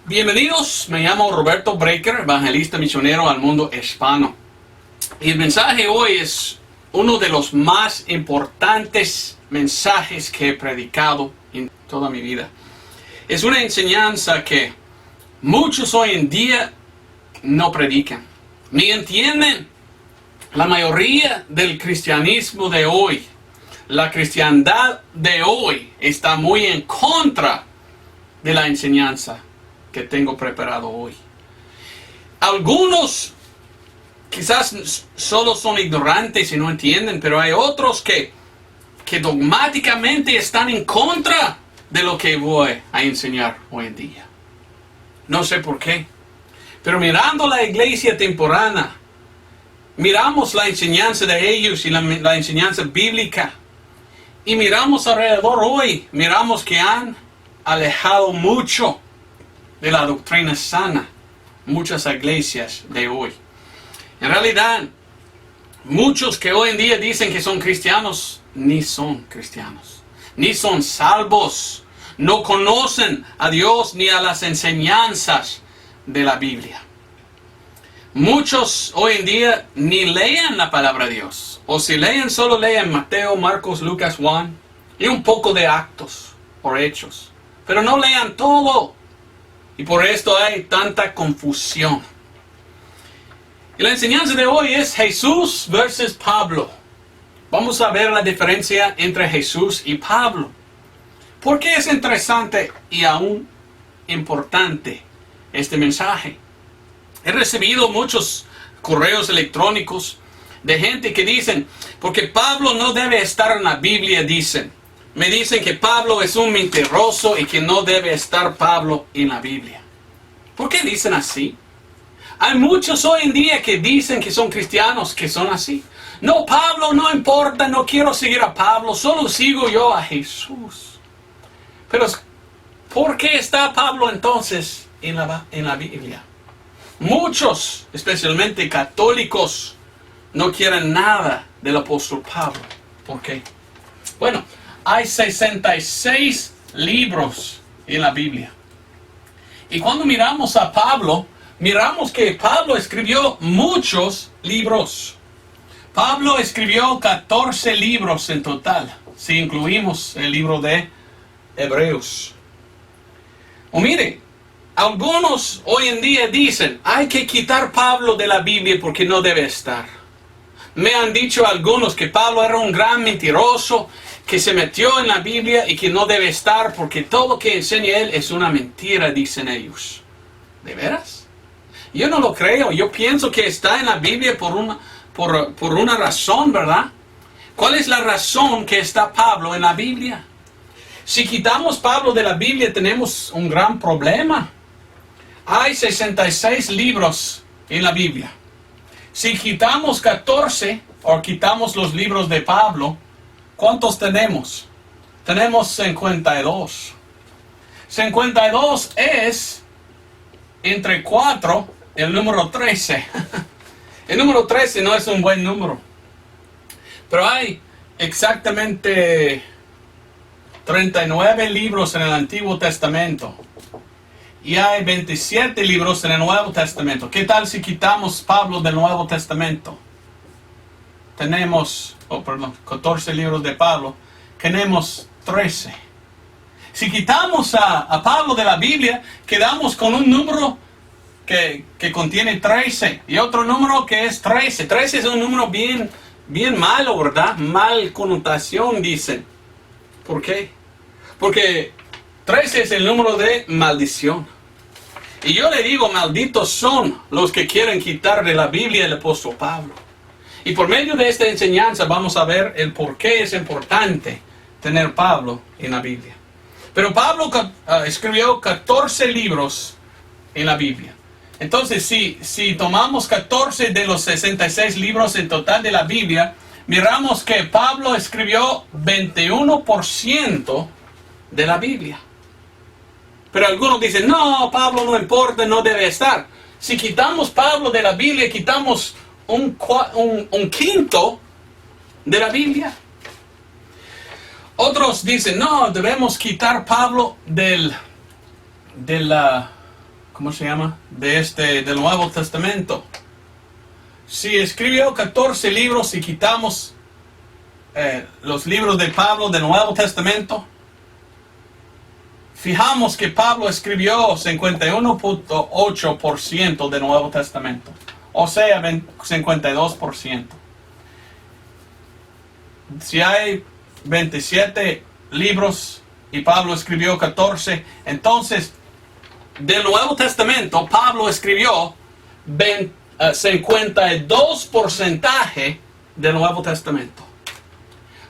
Bienvenidos, me llamo Roberto Breaker, evangelista misionero al mundo hispano. Y el mensaje hoy es uno de los más importantes mensajes que he predicado en toda mi vida. Es una enseñanza que muchos hoy en día no predican, ni entienden. La mayoría del cristianismo de hoy, la cristiandad de hoy está muy en contra de la enseñanza que tengo preparado hoy. Algunos quizás solo son ignorantes y no entienden, pero hay otros que dogmáticamente están en contra de lo que voy a enseñar hoy en día. No sé por qué, pero mirando la iglesia temporana, miramos la enseñanza de ellos y la enseñanza bíblica, y miramos alrededor hoy, miramos que han alejado mucho de la doctrina sana muchas iglesias de hoy. En realidad, muchos que hoy en día dicen que son cristianos, ni son cristianos, ni son salvos, no conocen a Dios ni a las enseñanzas de la Biblia. Muchos hoy en día ni leen la palabra de Dios, o si leen, solo leen Mateo, Marcos, Lucas, Juan, y un poco de Actos o Hechos, pero no lean todo. Y por esto hay tanta confusión. Y la enseñanza de hoy es Jesús versus Pablo. Vamos a ver la diferencia entre Jesús y Pablo. ¿Por qué es interesante y aún importante este mensaje? He recibido muchos correos electrónicos de gente que dicen, porque Pablo no debe estar en la Biblia, dicen. Me dicen que Pablo es un mentiroso y que no debe estar Pablo en la Biblia. ¿Por qué dicen así? Hay muchos hoy en día que dicen que son cristianos que son así. No, Pablo no importa, no quiero seguir a Pablo, solo sigo yo a Jesús. Pero, ¿por qué está Pablo entonces en la Biblia? Muchos, especialmente católicos, no quieren nada del apóstol Pablo. ¿Por qué? Bueno, hay 66 libros en la Biblia. Y cuando miramos a Pablo, miramos que Pablo escribió muchos libros. Pablo escribió 14 libros en total, si incluimos el libro de Hebreos. O mire, algunos hoy en día dicen, hay que quitar Pablo de la Biblia porque no debe estar. Me han dicho algunos que Pablo era un gran mentiroso, que se metió en la Biblia y que no debe estar porque todo lo que enseña él es una mentira, dicen ellos. ¿De veras? Yo no lo creo. Yo pienso que está en la Biblia por una razón, ¿verdad? ¿Cuál es la razón que está Pablo en la Biblia? Si quitamos Pablo de la Biblia tenemos un gran problema. Hay 66 libros en la Biblia. Si quitamos 14 o quitamos los libros de Pablo, ¿cuántos tenemos? Tenemos 52. 52 es entre 4 el número 13. El número 13 no es un buen número. Pero hay exactamente 39 libros en el Antiguo Testamento. Y hay 27 libros en el Nuevo Testamento. ¿Qué tal si quitamos Pablo del Nuevo Testamento? Tenemos, 14 libros de Pablo. Tenemos 13. Si quitamos a Pablo de la Biblia, quedamos con un número que contiene 13. Y otro número que es 13. 13 es un número bien malo, ¿verdad? Mal connotación, dicen. ¿Por qué? Porque 13 es el número de maldición. Y yo le digo, malditos son los que quieren quitar de la Biblia el apóstol Pablo. Y por medio de esta enseñanza vamos a ver el por qué es importante tener Pablo en la Biblia. Pero Pablo escribió 14 libros en la Biblia. Entonces, si tomamos 14 de los 66 libros en total de la Biblia, miramos que Pablo escribió 21% de la Biblia. Pero algunos dicen, no, Pablo no importa, no debe estar. Si quitamos Pablo de la Biblia, quitamos un quinto de la Biblia. Otros dicen, no, debemos quitar Pablo del ¿cómo se llama? Del Nuevo Testamento. Si escribió 14 libros y quitamos los libros de Pablo del Nuevo Testamento, fijamos que Pablo escribió 51.8% del Nuevo Testamento, o sea, 52%. Si hay 27 libros y Pablo escribió 14, entonces del Nuevo Testamento Pablo escribió 52% del Nuevo Testamento.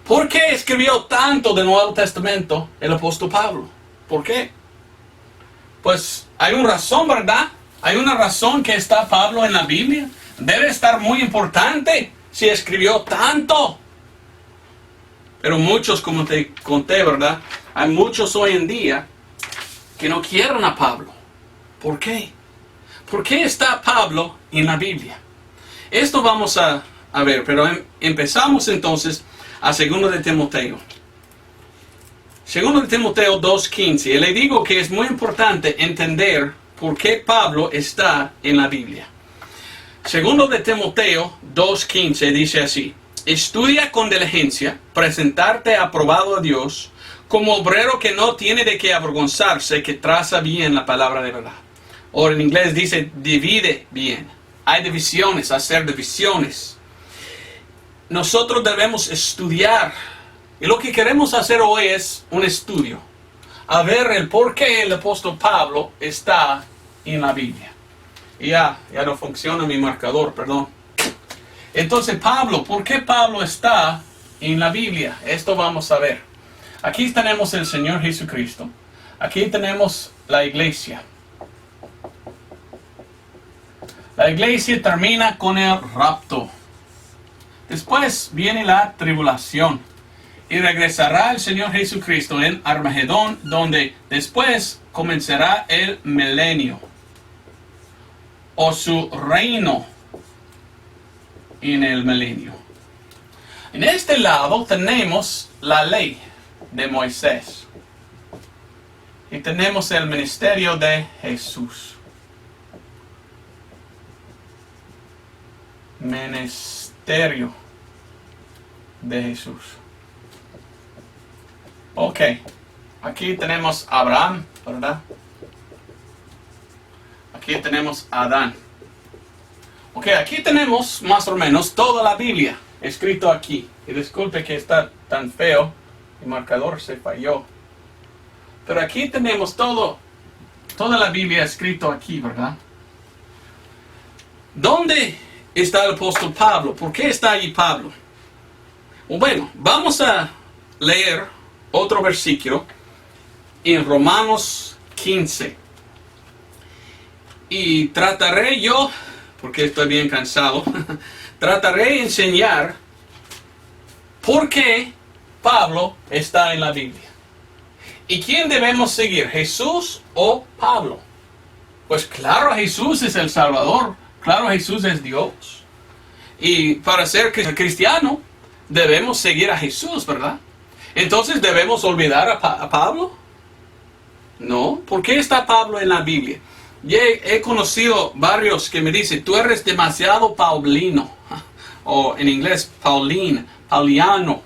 ¿Por qué escribió tanto del Nuevo Testamento el apóstol Pablo? ¿Por qué? Pues hay una razón, ¿verdad? Hay una razón que está Pablo en la Biblia. Debe estar muy importante si escribió tanto. Pero muchos, como te conté, ¿verdad? Hay muchos hoy en día que no quieren a Pablo. ¿Por qué? ¿Por qué está Pablo en la Biblia? Esto vamos a ver, pero empezamos entonces a 2 de Timoteo. 2 de Timoteo 2:15. Y le digo que es muy importante entender por qué Pablo está en la Biblia. 2 de Timoteo 2:15 dice así: estudia con diligencia, presentarte aprobado a Dios, como obrero que no tiene de qué avergonzarse, que traza bien la palabra de verdad. O en inglés dice, divide bien. Hay divisiones, hacer divisiones. Nosotros debemos estudiar. Y lo que queremos hacer hoy es un estudio. A ver el por qué el apóstol Pablo está en la Biblia. Y ya no funciona mi marcador, perdón. Entonces Pablo, ¿por qué Pablo está en la Biblia? Esto vamos a ver. Aquí tenemos el Señor Jesucristo. Aquí tenemos la iglesia. La iglesia termina con el rapto. Después viene la tribulación. Y regresará el Señor Jesucristo en Armagedón, donde después comenzará el milenio. O su reino en el milenio. En este lado tenemos la ley de Moisés. Y tenemos el ministerio de Jesús. Ministerio de Jesús. Ok, aquí tenemos a Abraham, ¿verdad? Aquí tenemos a Adán. Ok, aquí tenemos más o menos toda la Biblia escrito aquí. Y disculpe que está tan feo, el marcador se falló. Pero aquí tenemos toda la Biblia escrito aquí, ¿verdad? ¿Dónde está el apóstol Pablo? ¿Por qué está allí Pablo? Bueno, vamos a leer otro versículo en Romanos 15. Y trataré yo, porque estoy bien cansado, trataré de enseñar por qué Pablo está en la Biblia. ¿Y quién debemos seguir? ¿Jesús o Pablo? Pues claro, Jesús es el Salvador. Claro, Jesús es Dios. Y para ser cristiano, debemos seguir a Jesús, ¿verdad? Entonces, ¿debemos olvidar a Pablo? No. ¿Por qué está Pablo en la Biblia? Y he conocido varios que me dicen, tú eres demasiado paulino. O en inglés, pauliniano.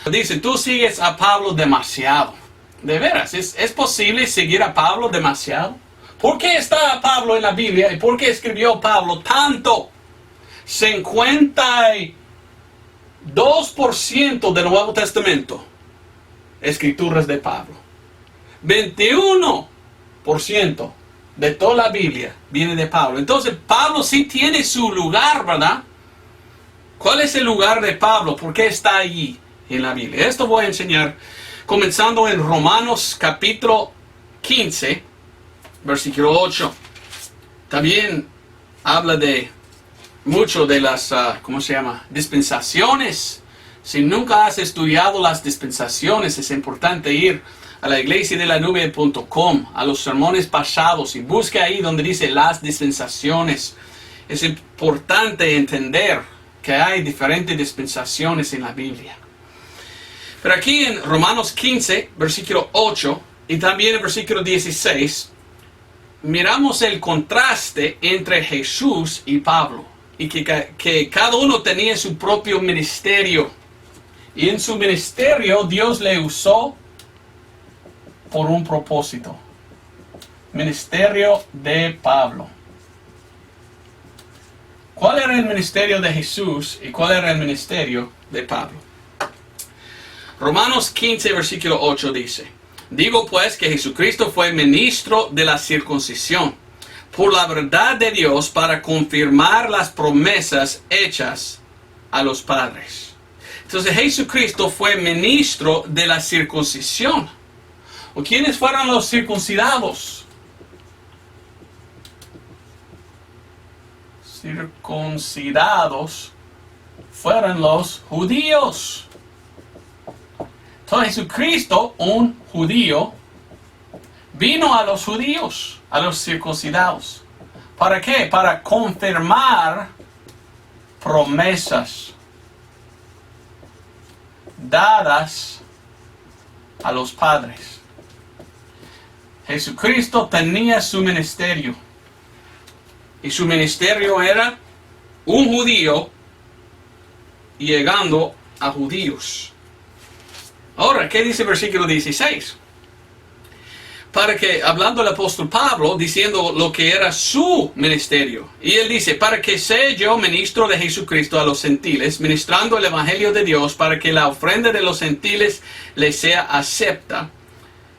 Dice, tú sigues a Pablo demasiado. De veras, ¿es posible seguir a Pablo demasiado? ¿Por qué está Pablo en la Biblia? ¿Y por qué escribió Pablo tanto? 52% del Nuevo Testamento, escrituras de Pablo. 21% de toda la Biblia viene de Pablo. Entonces Pablo sí tiene su lugar, ¿verdad? ¿Cuál es el lugar de Pablo? ¿Por qué está allí en la Biblia? Esto voy a enseñar comenzando en Romanos capítulo 15, versículo 8. También habla de mucho de las, dispensaciones. Si nunca has estudiado las dispensaciones, es importante ir a la iglesiadelanube.com, a los sermones pasados, y busque ahí donde dice las dispensaciones. Es importante entender que hay diferentes dispensaciones en la Biblia. Pero aquí en Romanos 15, versículo 8, y también el versículo 16, miramos el contraste entre Jesús y Pablo. Y que cada uno tenía su propio ministerio. Y en su ministerio Dios le usó por un propósito. Ministerio de Pablo. ¿Cuál era el ministerio de Jesús y cuál era el ministerio de Pablo? Romanos 15, versículo 8 dice: digo pues que Jesucristo fue ministro de la circuncisión, por la verdad de Dios, para confirmar las promesas hechas a los padres. Entonces Jesucristo fue ministro de la circuncisión. ¿O quiénes fueron los circuncidados? Circuncidados fueron los judíos. Entonces Jesucristo, un judío, vino a los judíos, a los circuncidados. ¿Para qué? Para confirmar promesas dadas a los padres. Jesucristo tenía su ministerio. Y su ministerio era un judío llegando a judíos. Ahora, ¿qué dice el versículo 16? Para que, hablando el apóstol Pablo, diciendo lo que era su ministerio. Y él dice: para que sea yo ministro de Jesucristo a los gentiles, ministrando el evangelio de Dios, para que la ofrenda de los gentiles les sea acepta,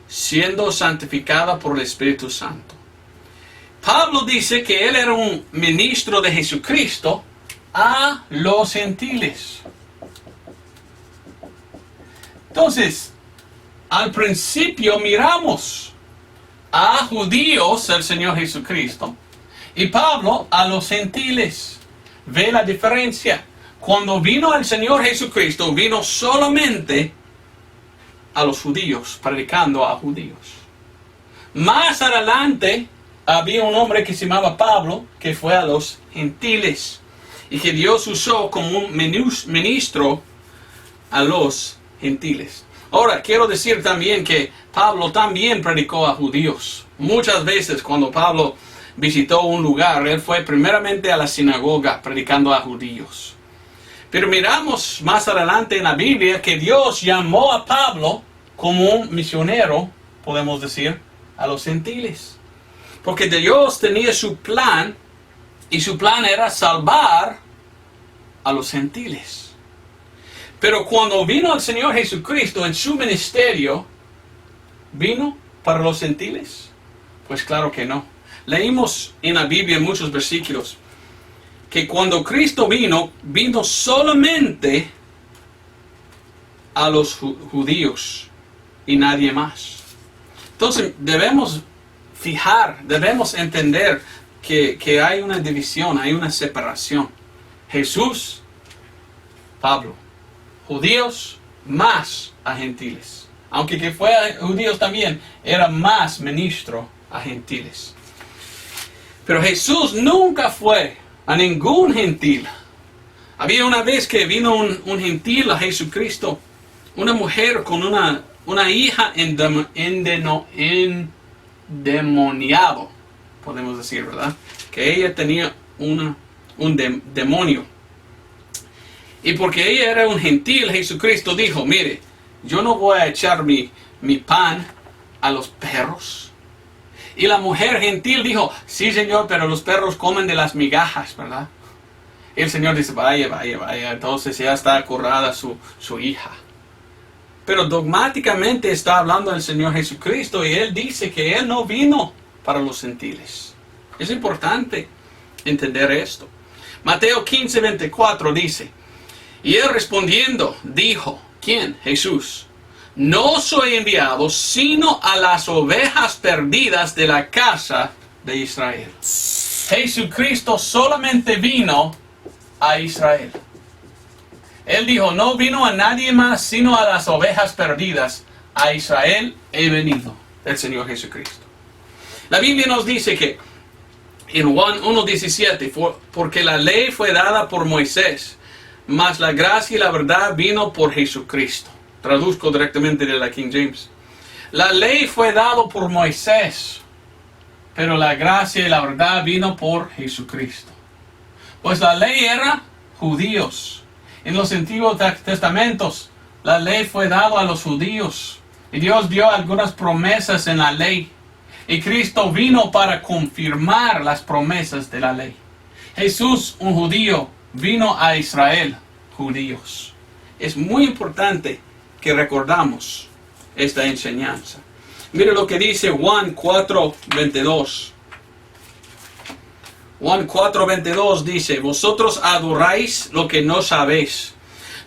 siendo santificada por el Espíritu Santo. Pablo dice que él era un ministro de Jesucristo a los gentiles. Entonces, al principio miramos a judíos el Señor Jesucristo y Pablo a los gentiles. Ve la diferencia. Cuando vino el Señor Jesucristo, vino solamente a los judíos, predicando a judíos. Más adelante había un hombre que se llamaba Pablo, que fue a los gentiles y que Dios usó como un ministro a los gentiles. Ahora, quiero decir también que Pablo también predicó a judíos. Muchas veces cuando Pablo visitó un lugar, él fue primeramente a la sinagoga predicando a judíos. Pero miramos más adelante en la Biblia que Dios llamó a Pablo como un misionero, podemos decir, a los gentiles. Porque Dios tenía su plan, y su plan era salvar a los gentiles. Pero cuando vino el Señor Jesucristo en su ministerio, ¿vino para los gentiles? Pues claro que no. Leímos en la Biblia en muchos versículos que cuando Cristo vino, vino solamente a los judíos y nadie más. Entonces debemos debemos entender que hay una división, hay una separación. Jesús, Pablo. Judíos más a gentiles. Aunque que fue a judíos también, era más ministro a gentiles. Pero Jesús nunca fue a ningún gentil. Había una vez que vino un gentil a Jesucristo, una mujer con una hija endemoniado, podemos decir, ¿verdad? Que ella tenía un demonio. Y porque ella era un gentil, Jesucristo dijo: mire, yo no voy a echar mi pan a los perros. Y la mujer gentil dijo: sí, Señor, pero los perros comen de las migajas, ¿verdad? Y el Señor dice: vaya, entonces ya está curada su hija. Pero dogmáticamente está hablando el Señor Jesucristo y Él dice que Él no vino para los gentiles. Es importante entender esto. Mateo 15:24 dice: y Él respondiendo dijo, ¿quién? Jesús: no soy enviado sino a las ovejas perdidas de la casa de Israel. Jesucristo solamente vino a Israel. Él dijo: no vino a nadie más sino a las ovejas perdidas. A Israel he venido, el Señor Jesucristo. La Biblia nos dice que en Juan 1:17, porque la ley fue dada por Moisés, mas la gracia y la verdad vino por Jesucristo. Traduzco directamente de la King James. La ley fue dada por Moisés, pero la gracia y la verdad vino por Jesucristo. Pues la ley era judíos. En los antiguos testamentos, la ley fue dada a los judíos. Y Dios dio algunas promesas en la ley. Y Cristo vino para confirmar las promesas de la ley. Jesús, un judío, vino a Israel, judíos. Es muy importante que recordamos esta enseñanza. Mire lo que dice Juan 4:22. Juan 4:22 dice: vosotros adoráis lo que no sabéis.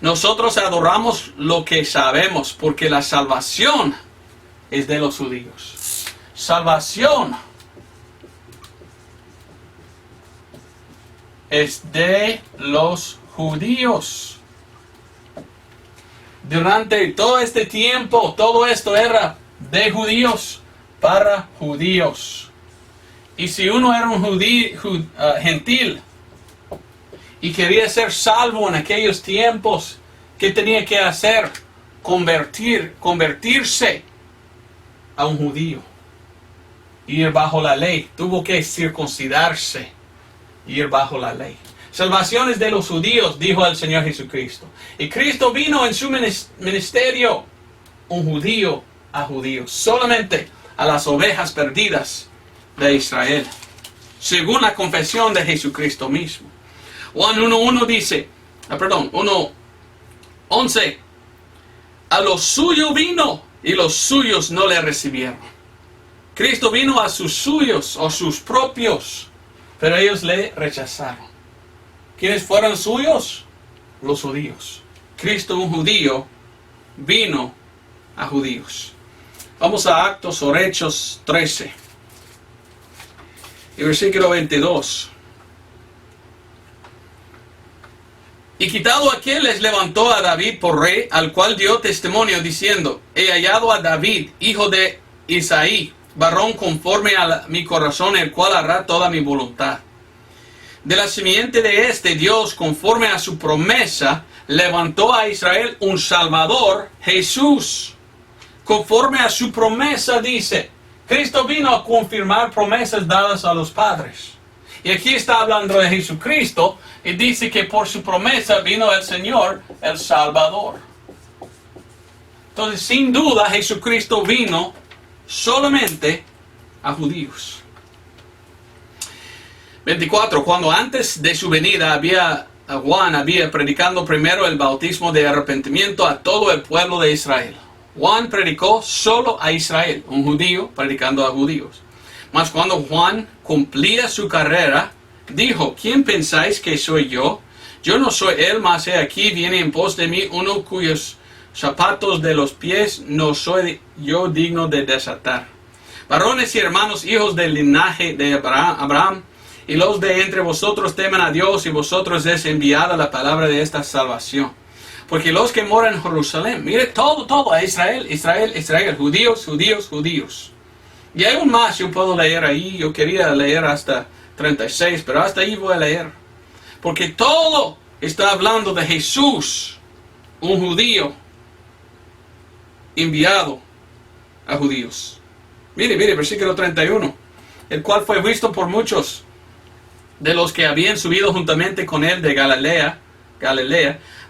Nosotros adoramos lo que sabemos, porque la salvación es de los judíos. Salvación es de los judíos. Durante todo este tiempo, todo esto era de judíos para judíos. Y si uno era un gentil y quería ser salvo en aquellos tiempos, ¿qué tenía que hacer? Convertirse a un judío. Ir bajo la ley. Tuvo que circuncidarse. Ir bajo la ley. Salvación es de los judíos, dijo el Señor Jesucristo. Y Cristo vino en su ministerio, un judío a judíos, solamente a las ovejas perdidas de Israel, según la confesión de Jesucristo mismo. Juan 1:1 dice, 1:11, a los suyos vino y los suyos no le recibieron. Cristo vino a sus suyos o sus propios, pero ellos le rechazaron. ¿Quiénes fueron suyos? Los judíos. Cristo, un judío, vino a judíos. Vamos a Actos o Hechos 13. Y versículo 22. Y quitado aquel, les levantó a David por rey, al cual dio testimonio diciendo: he hallado a David, hijo de Isaí, varón conforme a mi corazón, el cual hará toda mi voluntad. De la simiente de este Dios, conforme a su promesa, levantó a Israel un Salvador, Jesús. Conforme a su promesa, dice, Cristo vino a confirmar promesas dadas a los padres. Y aquí está hablando de Jesucristo, y dice que por su promesa vino el Señor, el Salvador. Entonces, sin duda, Jesucristo vino solamente a judíos. 24. Cuando antes de su venida Juan había predicando primero el bautismo de arrepentimiento a todo el pueblo de Israel. Juan predicó solo a Israel, un judío predicando a judíos. Mas cuando Juan cumplía su carrera, dijo: ¿quién pensáis que soy yo? Yo no soy él, mas he aquí viene en pos de mí uno cuyos zapatos de los pies no soy yo digno de desatar. Varones y hermanos, hijos del linaje de Abraham, y los de entre vosotros temen a Dios, y vosotros es enviada la palabra de esta salvación. Porque los que moran en Jerusalén, mire todo, a Israel, judíos. Y hay un más, yo puedo leer ahí, yo quería leer hasta 36, pero hasta ahí voy a leer. Porque todo está hablando de Jesús, un judío enviado a judíos. Mire, versículo 31, el cual fue visto por muchos de los que habían subido juntamente con él de Galilea,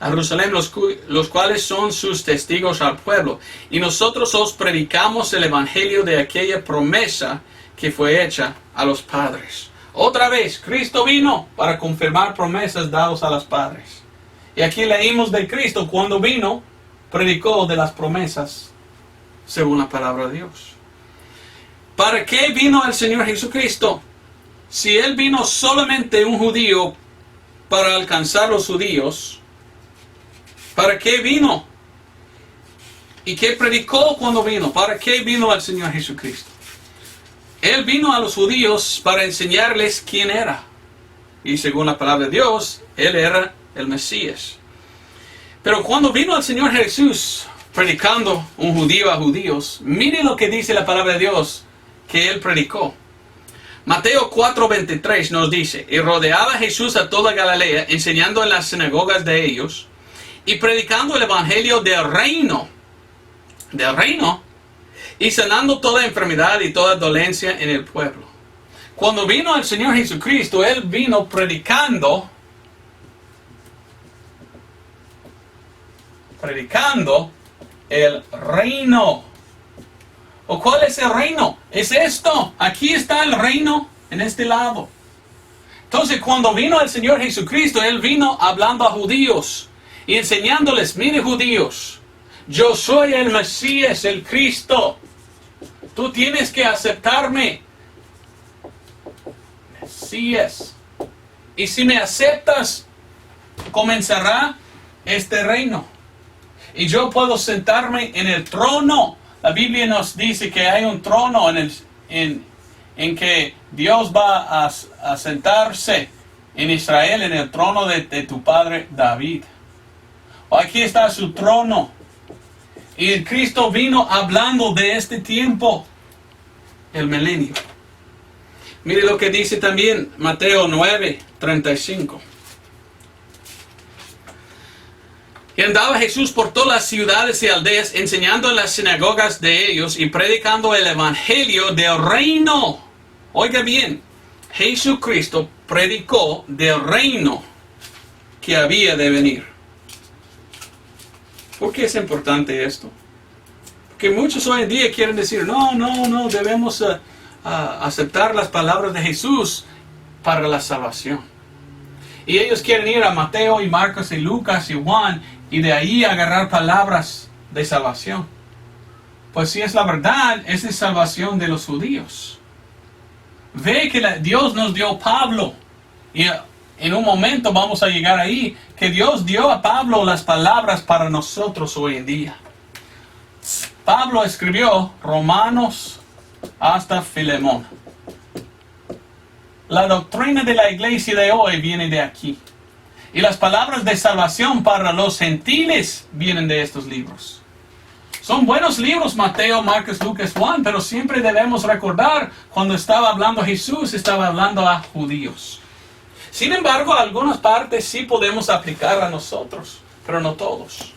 a Jerusalén, los cuales son sus testigos al pueblo. Y nosotros os predicamos el evangelio de aquella promesa que fue hecha a los padres. Otra vez, Cristo vino para confirmar promesas dadas a los padres. Y aquí leímos de Cristo cuando vino, predicó de las promesas según la palabra de Dios. ¿Para qué vino el Señor Jesucristo? Si Él vino solamente un judío para alcanzar los judíos, ¿para qué vino? ¿Y qué predicó cuando vino? ¿Para qué vino el Señor Jesucristo? Él vino a los judíos para enseñarles quién era. Y según la palabra de Dios, Él era el Mesías. Pero cuando vino el Señor Jesús predicando un judío a judíos, mire lo que dice la palabra de Dios que Él predicó. Mateo 4:23 nos dice: y rodeaba Jesús a toda Galilea, enseñando en las sinagogas de ellos, y predicando el evangelio del reino, y sanando toda enfermedad y toda dolencia en el pueblo. Cuando vino el Señor Jesucristo, Él vino predicando el reino. ¿O cuál es el reino? Es esto. Aquí está el reino en este lado. Entonces, cuando vino el Señor Jesucristo, Él vino hablando a judíos y enseñándoles: mire, judíos, yo soy el Mesías, el Cristo. Tú tienes que aceptarme. Mesías. Y si me aceptas, comenzará este reino. Y yo puedo sentarme en el trono. La Biblia nos dice que hay un trono en que Dios va a sentarse en Israel, en el trono de tu padre David. Aquí está su trono. Y el Cristo vino hablando de este tiempo, el milenio. Mire lo que dice también Mateo 9:35. Y andaba Jesús por todas las ciudades y aldeas, enseñando en las sinagogas de ellos y predicando el evangelio del reino. Oiga bien, Jesucristo predicó del reino que había de venir. ¿Por qué es importante esto? Porque muchos hoy en día quieren decir: no, debemos aceptar las palabras de Jesús para la salvación. Y ellos quieren ir a Mateo y Marcos y Lucas y Juan y de ahí agarrar palabras de salvación. Pues si es la verdad, esa es salvación de los judíos. Ve que Dios nos dio a Pablo. Y en un momento vamos a llegar ahí, que Dios dio a Pablo las palabras para nosotros hoy en día. Pablo escribió Romanos hasta Filemón. La doctrina de la iglesia de hoy viene de aquí. Y las palabras de salvación para los gentiles vienen de estos libros. Son buenos libros, Mateo, Marcos, Lucas, Juan, pero siempre debemos recordar, cuando estaba hablando Jesús, estaba hablando a judíos. Sin embargo, algunas partes sí podemos aplicar a nosotros, pero no todos.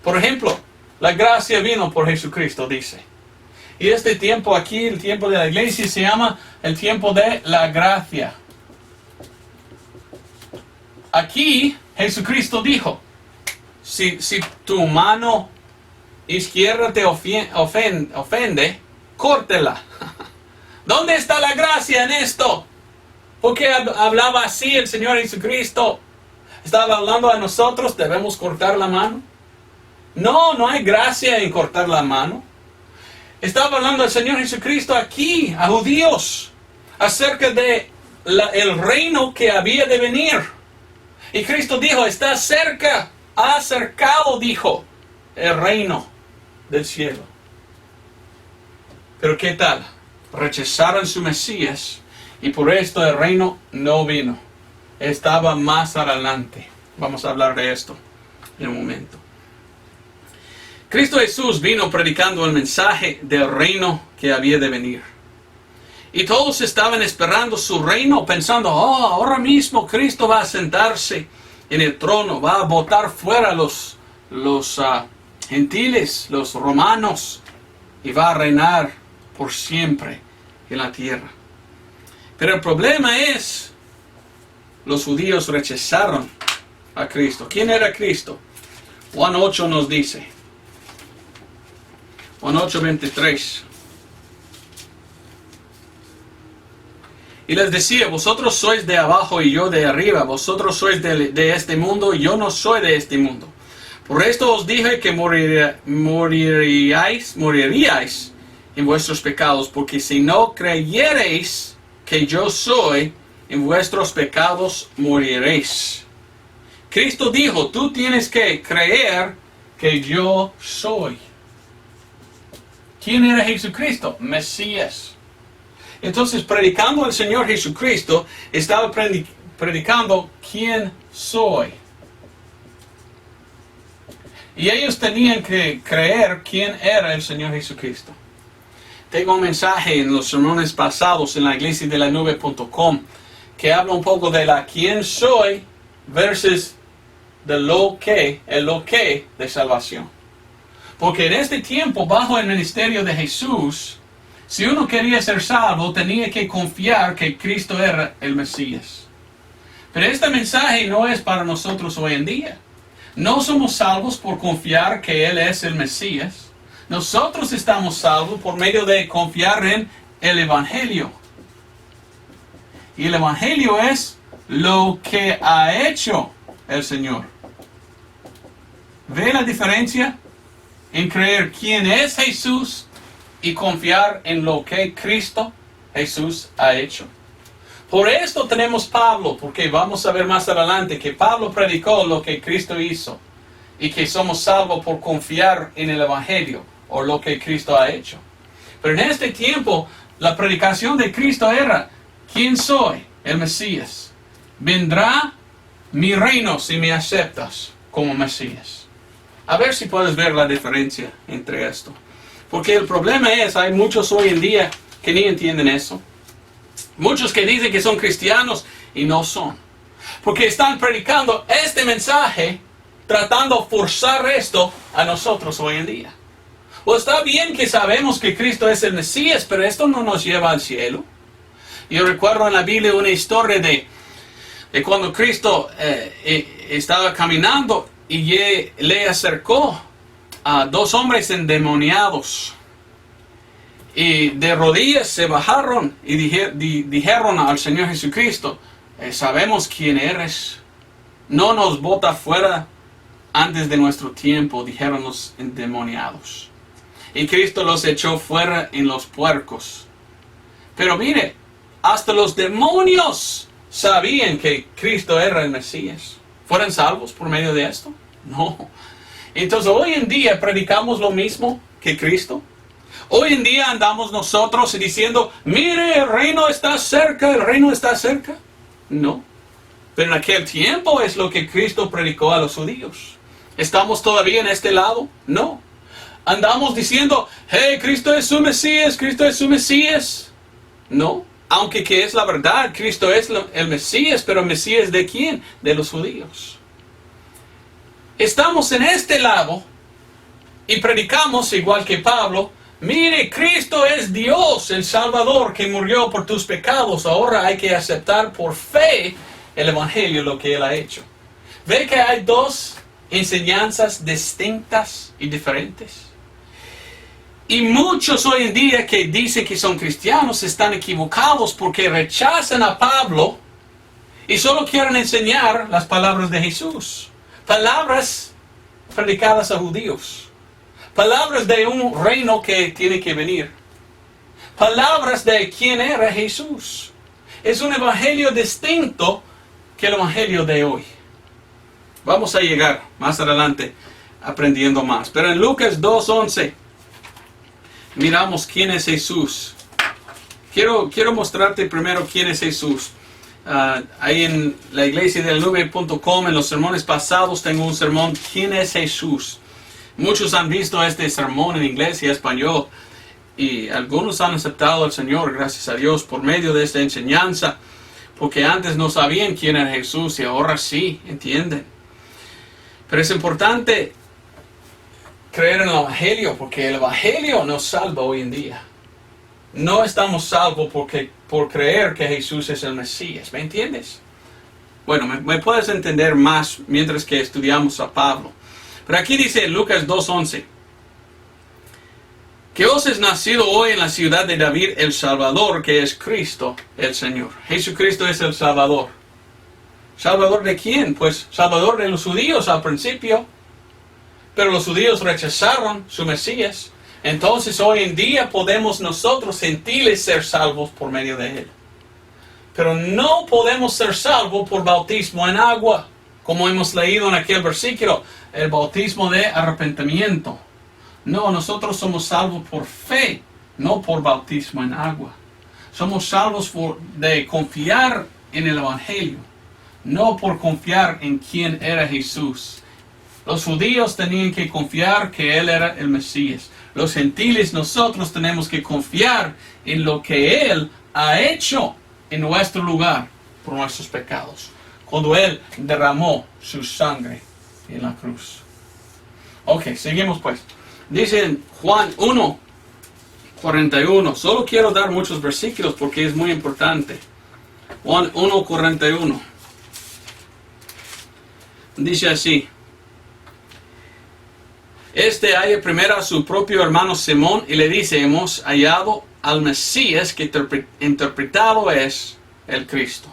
Por ejemplo, la gracia vino por Jesucristo, dice. Y este tiempo aquí, el tiempo de la iglesia, se llama el tiempo de la gracia. Aquí Jesucristo dijo: si tu mano izquierda te ofende, córtela. ¿Dónde está la gracia en esto? ¿Por qué hablaba así el Señor Jesucristo? ¿Estaba hablando a nosotros? ¿Debemos cortar la mano? No hay gracia en cortar la mano. Estaba hablando el Señor Jesucristo aquí a judíos acerca de el reino que había de venir. Y Cristo dijo: está cerca, ha acercado, dijo, el reino del cielo. Pero ¿qué tal? Rechazaron su Mesías y por esto el reino no vino. Estaba más adelante. Vamos a hablar de esto en un momento. Cristo Jesús vino predicando el mensaje del reino que había de venir. Y todos estaban esperando su reino, pensando: ahora mismo Cristo va a sentarse en el trono, va a botar fuera los gentiles, los romanos, y va a reinar por siempre en la tierra. Pero el problema es, los judíos rechazaron a Cristo. ¿Quién era Cristo? Juan 8 nos dice, Juan 8:23. Y les decía: vosotros sois de abajo y yo de arriba, vosotros sois de este mundo y yo no soy de este mundo. Por esto os dije que moriríais en vuestros pecados, porque si no creyereis que yo soy, en vuestros pecados moriréis. Cristo dijo: tú tienes que creer que yo soy. ¿Quién era Jesucristo? Mesías. Entonces, predicando al Señor Jesucristo, estaba predicando quién soy. Y ellos tenían que creer quién era el Señor Jesucristo. Tengo un mensaje en los sermones pasados en la iglesiadelanube.com que habla un poco de la quién soy versus el lo que de salvación. Porque en este tiempo, bajo el ministerio de Jesús, si uno quería ser salvo, tenía que confiar que Cristo era el Mesías. Pero este mensaje no es para nosotros hoy en día. No somos salvos por confiar que Él es el Mesías. Nosotros estamos salvos por medio de confiar en el Evangelio. Y el Evangelio es lo que ha hecho el Señor. ¿Ve la diferencia en creer quién es Jesús y confiar en lo que Cristo Jesús ha hecho? Por esto tenemos Pablo, porque vamos a ver más adelante que Pablo predicó lo que Cristo hizo y que somos salvos por confiar en el Evangelio o lo que Cristo ha hecho. Pero en este tiempo la predicación de Cristo era: ¿quién soy? El Mesías. Vendrá mi reino si me aceptas como Mesías. A ver si puedes ver la diferencia entre esto. Porque el problema es, hay muchos hoy en día que ni entienden eso. Muchos que dicen que son cristianos y no son. Porque están predicando este mensaje, tratando de forzar esto a nosotros hoy en día. O está bien que sabemos que Cristo es el Mesías, pero esto no nos lleva al cielo. Yo recuerdo en la Biblia una historia de cuando Cristo estaba caminando y le acercó a dos hombres endemoniados. Y de rodillas se bajaron y dijeron al Señor Jesucristo: sabemos quién eres. No nos bota fuera antes de nuestro tiempo, dijeron los endemoniados. Y Cristo los echó fuera en los puercos. Pero mire, hasta los demonios sabían que Cristo era el Mesías. ¿Fueron salvos por medio de esto? No. Entonces hoy en día predicamos lo mismo que Cristo. Hoy en día andamos nosotros diciendo: mire, el reino está cerca, el reino está cerca. No. Pero en aquel tiempo es lo que Cristo predicó a los judíos. ¿Estamos todavía en este lado? No. Andamos diciendo: hey, Cristo es su Mesías, Cristo es su Mesías. No. Aunque que es la verdad, Cristo es el Mesías, pero ¿el Mesías de quién? De los judíos. Estamos en este lado y predicamos igual que Pablo: mire, Cristo es Dios, el Salvador que murió por tus pecados. Ahora hay que aceptar por fe el Evangelio, lo que Él ha hecho. ¿Ve que hay dos enseñanzas distintas y diferentes? Y muchos hoy en día que dicen que son cristianos están equivocados porque rechazan a Pablo y solo quieren enseñar las palabras de Jesús. Palabras predicadas a judíos. Palabras de un reino que tiene que venir. Palabras de quién era Jesús. Es un evangelio distinto que el evangelio de hoy. Vamos a llegar más adelante aprendiendo más. Pero en Lucas 2:11 miramos quién es Jesús. Quiero mostrarte primero quién es Jesús. Ahí en la iglesia del nube.com, en los sermones pasados, tengo un sermón: ¿quién es Jesús? Muchos han visto este sermón en inglés y español, y algunos han aceptado al Señor, gracias a Dios, por medio de esta enseñanza, porque antes no sabían quién era Jesús y ahora sí entienden. Pero es importante creer en el Evangelio, porque el Evangelio nos salva hoy en día. No estamos salvos por creer que Jesús es el Mesías. ¿Me entiendes? Bueno, me puedes entender más mientras que estudiamos a Pablo. Pero aquí dice Lucas 2:11: que os es nacido hoy en la ciudad de David el Salvador, que es Cristo el Señor. Jesucristo es el Salvador. ¿Salvador de quién? Pues Salvador de los judíos al principio. Pero los judíos rechazaron su Mesías. Entonces hoy en día podemos nosotros gentiles ser salvos por medio de Él. Pero no podemos ser salvos por bautismo en agua, como hemos leído en aquel versículo, el bautismo de arrepentimiento. No, nosotros somos salvos por fe, no por bautismo en agua. Somos salvos de confiar en el Evangelio, no por confiar en quién era Jesús. Los judíos tenían que confiar que Él era el Mesías. Los gentiles, nosotros tenemos que confiar en lo que Él ha hecho en nuestro lugar por nuestros pecados, cuando Él derramó su sangre en la cruz. Ok, seguimos pues. Dice Juan 1:41. Solo quiero dar muchos versículos porque es muy importante. Juan 1:41. Dice así. Halla primero a su propio hermano Simón y le dice, hemos hallado al Mesías, que interpretado es el Cristo.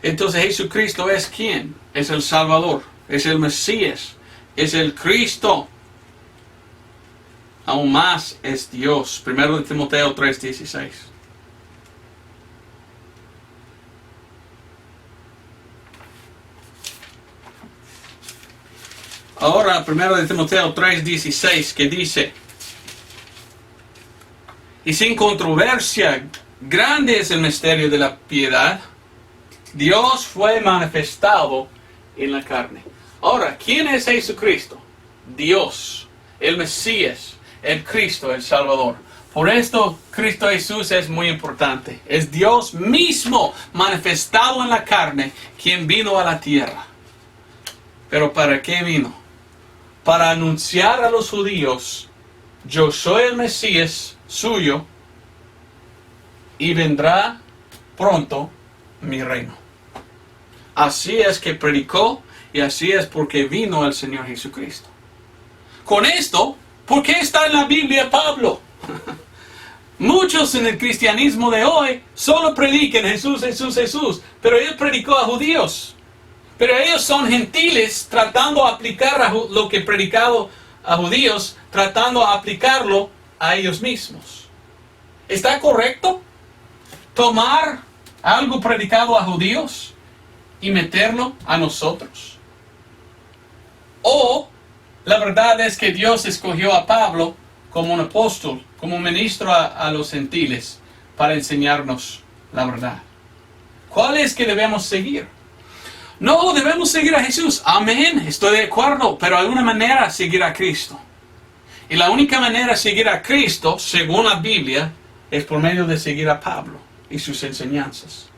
Entonces Jesucristo es ¿quién? Es el Salvador, es el Mesías, es el Cristo. Aún más es Dios. Primero de Timoteo 3:16. Ahora, primero de Timoteo 3:16, que dice, y sin controversia, grande es el misterio de la piedad. Dios fue manifestado en la carne. Ahora, ¿quién es Jesucristo? Dios, el Mesías, el Cristo, el Salvador. Por esto, Cristo Jesús es muy importante. Es Dios mismo manifestado en la carne, quien vino a la tierra. ¿Pero para qué vino? Para anunciar a los judíos, yo soy el Mesías suyo y vendrá pronto mi reino. Así es que predicó y así es porque vino el Señor Jesucristo. Con esto, ¿por qué está en la Biblia Pablo? Muchos en el cristianismo de hoy solo predican Jesús, Jesús, Jesús, pero él predicó a judíos. Pero ellos son gentiles tratando de aplicar lo que predicado a judíos, tratando de aplicarlo a ellos mismos. ¿Está correcto tomar algo predicado a judíos y meterlo a nosotros? O la verdad es que Dios escogió a Pablo como un apóstol, como un ministro a los gentiles para enseñarnos la verdad. ¿Cuál es que debemos seguir? No, debemos seguir a Jesús. Amén, estoy de acuerdo, pero de alguna manera seguir a Cristo. Y la única manera de seguir a Cristo, según la Biblia, es por medio de seguir a Pablo y sus enseñanzas.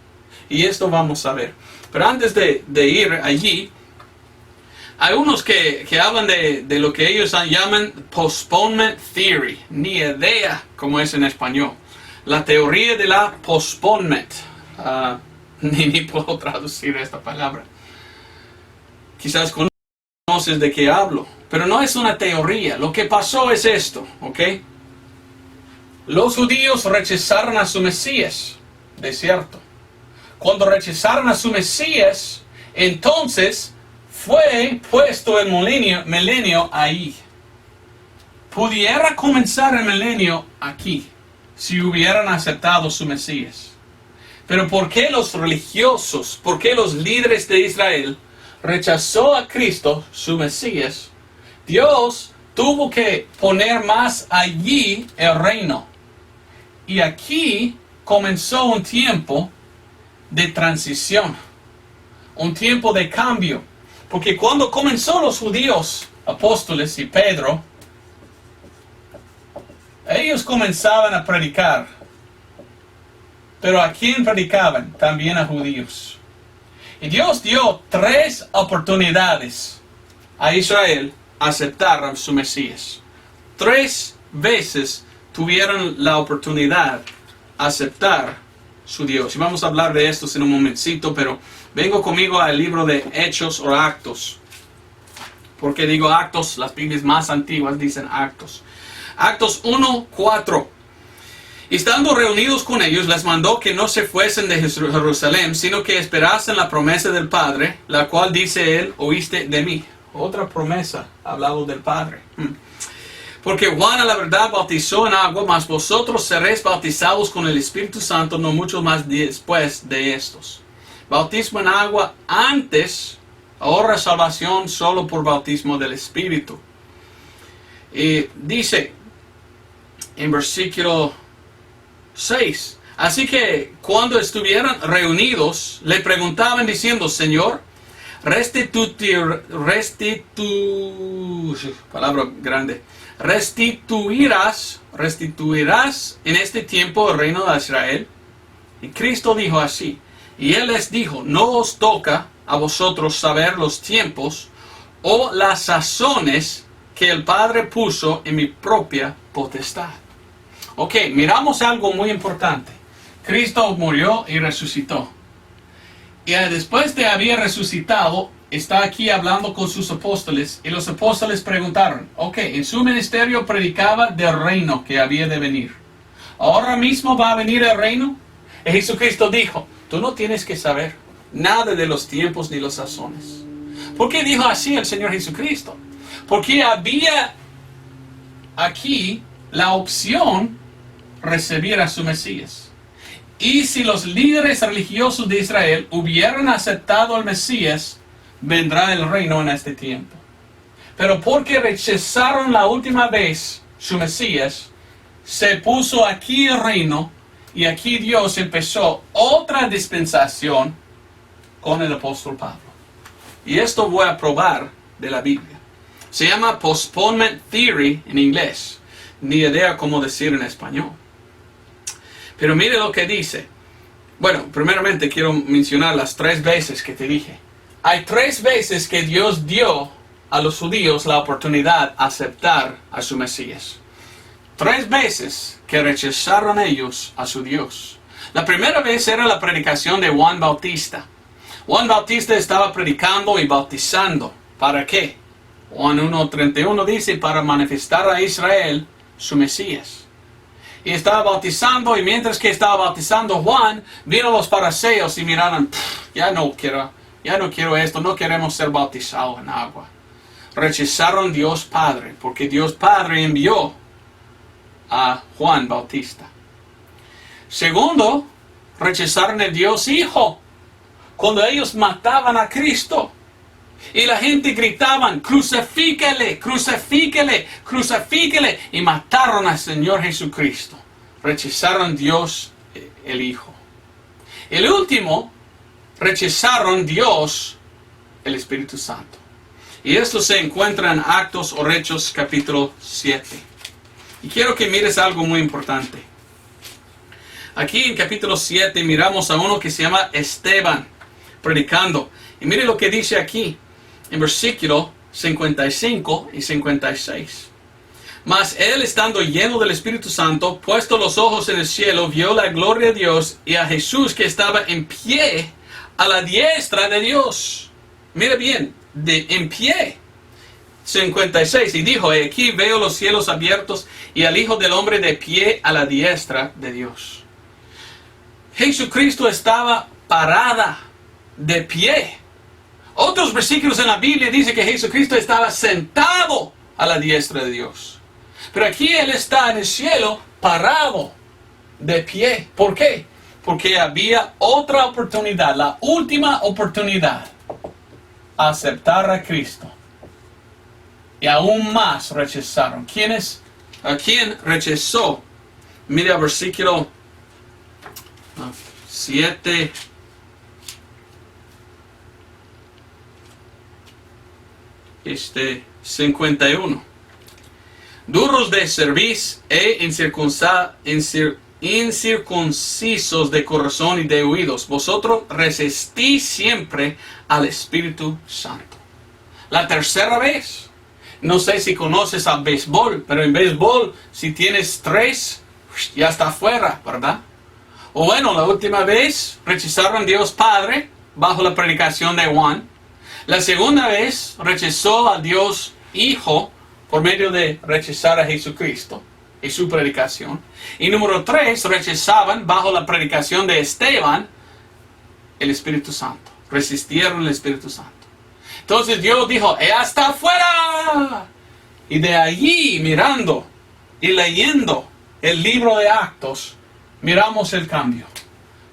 Y esto vamos a ver. Pero antes de ir allí, hay unos que hablan de lo que ellos llaman postponement theory. Ni idea cómo es en español. La teoría de la postponement. Ni puedo traducir esta palabra. Quizás conoces de qué hablo, pero no es una teoría. Lo que pasó es esto, ¿ok? Los judíos rechazaron a su Mesías, de cierto. Cuando rechazaron a su Mesías, entonces fue puesto el milenio ahí. Pudiera comenzar el milenio aquí, si hubieran aceptado su Mesías. Pero ¿por qué los religiosos, por qué los líderes de Israel rechazó a Cristo, su Mesías? Dios tuvo que poner más allí el reino. Y aquí comenzó un tiempo de transición, un tiempo de cambio. Porque cuando comenzó los judíos, apóstoles y Pedro, ellos comenzaban a predicar. Pero ¿a quién predicaban? También a judíos. Y Dios dio 3 oportunidades a Israel a aceptar a su Mesías. 3 veces tuvieron la oportunidad de aceptar su Dios. Y vamos a hablar de esto en un momentito, pero vengo conmigo al libro de Hechos o Actos. ¿Por qué digo Actos? Las Biblias más antiguas dicen Actos. Actos 1:4. Y estando reunidos con ellos, les mandó que no se fuesen de Jerusalén, sino que esperasen la promesa del Padre, la cual dice él, oíste de mí. Otra promesa, hablado del Padre. Porque Juan a la verdad bautizó en agua, mas vosotros seréis bautizados con el Espíritu Santo no mucho más después de estos. Bautismo en agua antes, ahora salvación solo por bautismo del Espíritu. Y dice en versículo 6. Así que cuando estuvieran reunidos, le preguntaban diciendo, Señor, restituirás en este tiempo el reino de Israel. Y Cristo dijo así, y Él les dijo, no os toca a vosotros saber los tiempos o las sazones que el Padre puso en mi propia potestad. Ok, miramos algo muy importante. Cristo murió y resucitó. Y después de haber resucitado, está aquí hablando con sus apóstoles. Y los apóstoles preguntaron, ok, en su ministerio predicaba del reino que había de venir. ¿Ahora mismo va a venir el reino? Y Jesucristo dijo, tú no tienes que saber nada de los tiempos ni los sazones. ¿Por qué dijo así el Señor Jesucristo? Porque había aquí la opción recibir a su Mesías. Y si los líderes religiosos de Israel hubieran aceptado al Mesías, vendrá el reino en este tiempo. Pero porque rechazaron la última vez su Mesías, se puso aquí el reino y aquí Dios empezó otra dispensación con el apóstol Pablo. Y esto voy a probar de la Biblia. Se llama Postponement Theory en inglés. Ni idea cómo decir en español. Pero mire lo que dice. Bueno, primeramente quiero mencionar las 3 veces que te dije. Hay 3 veces que Dios dio a los judíos la oportunidad de aceptar a su Mesías. 3 veces que rechazaron ellos a su Dios. La primera vez era la predicación de Juan Bautista. Juan Bautista estaba predicando y bautizando. ¿Para qué? Juan 1:31 dice, para manifestar a Israel su Mesías. Y estaba bautizando, y mientras que estaba bautizando Juan, vino los fariseos y miraron, ya no quiero esto, no queremos ser bautizados en agua. Rechazaron a Dios Padre, porque Dios Padre envió a Juan Bautista. Segundo, rechazaron a Dios Hijo, cuando ellos mataban a Cristo. Y la gente gritaban, crucifíquele, crucifíquele, crucifíquele. Y mataron al Señor Jesucristo. Rechazaron a Dios el Hijo. El último, rechazaron a Dios el Espíritu Santo. Y esto se encuentra en Actos o Hechos capítulo 7. Y quiero que mires algo muy importante. Aquí en capítulo 7 miramos a uno que se llama Esteban, predicando. Y mire lo que dice aquí, en versículo 55 y 56. Mas él, estando lleno del Espíritu Santo, puesto los ojos en el cielo, vio la gloria de Dios y a Jesús que estaba en pie a la diestra de Dios. Mira bien, en pie. 56. Y dijo, aquí veo los cielos abiertos y al Hijo del Hombre de pie a la diestra de Dios. Jesucristo estaba parada, de pie. Otros versículos en la Biblia dicen que Jesucristo estaba sentado a la diestra de Dios. Pero aquí Él está en el cielo, parado, de pie. ¿Por qué? Porque había otra oportunidad, la última oportunidad, a aceptar a Cristo. Y aún más rechazaron. ¿A quién rechazó? Mira el versículo 7. Este 51. Duros de cerviz e incircuncisos de corazón y de oídos, vosotros resistís siempre al Espíritu Santo. La tercera vez. No sé si conoces al béisbol, pero en béisbol, si tienes 3, ya está fuera, ¿verdad? O bueno, la última vez rechazaron a Dios Padre bajo la predicación de Juan. La segunda vez rechazó a Dios Hijo por medio de rechazar a Jesucristo y su predicación. Y número 3, rechazaban bajo la predicación de Esteban el Espíritu Santo. Resistieron el Espíritu Santo. Entonces Dios dijo, ¡ya está afuera! Y de allí, mirando y leyendo el libro de Actos, miramos el cambio.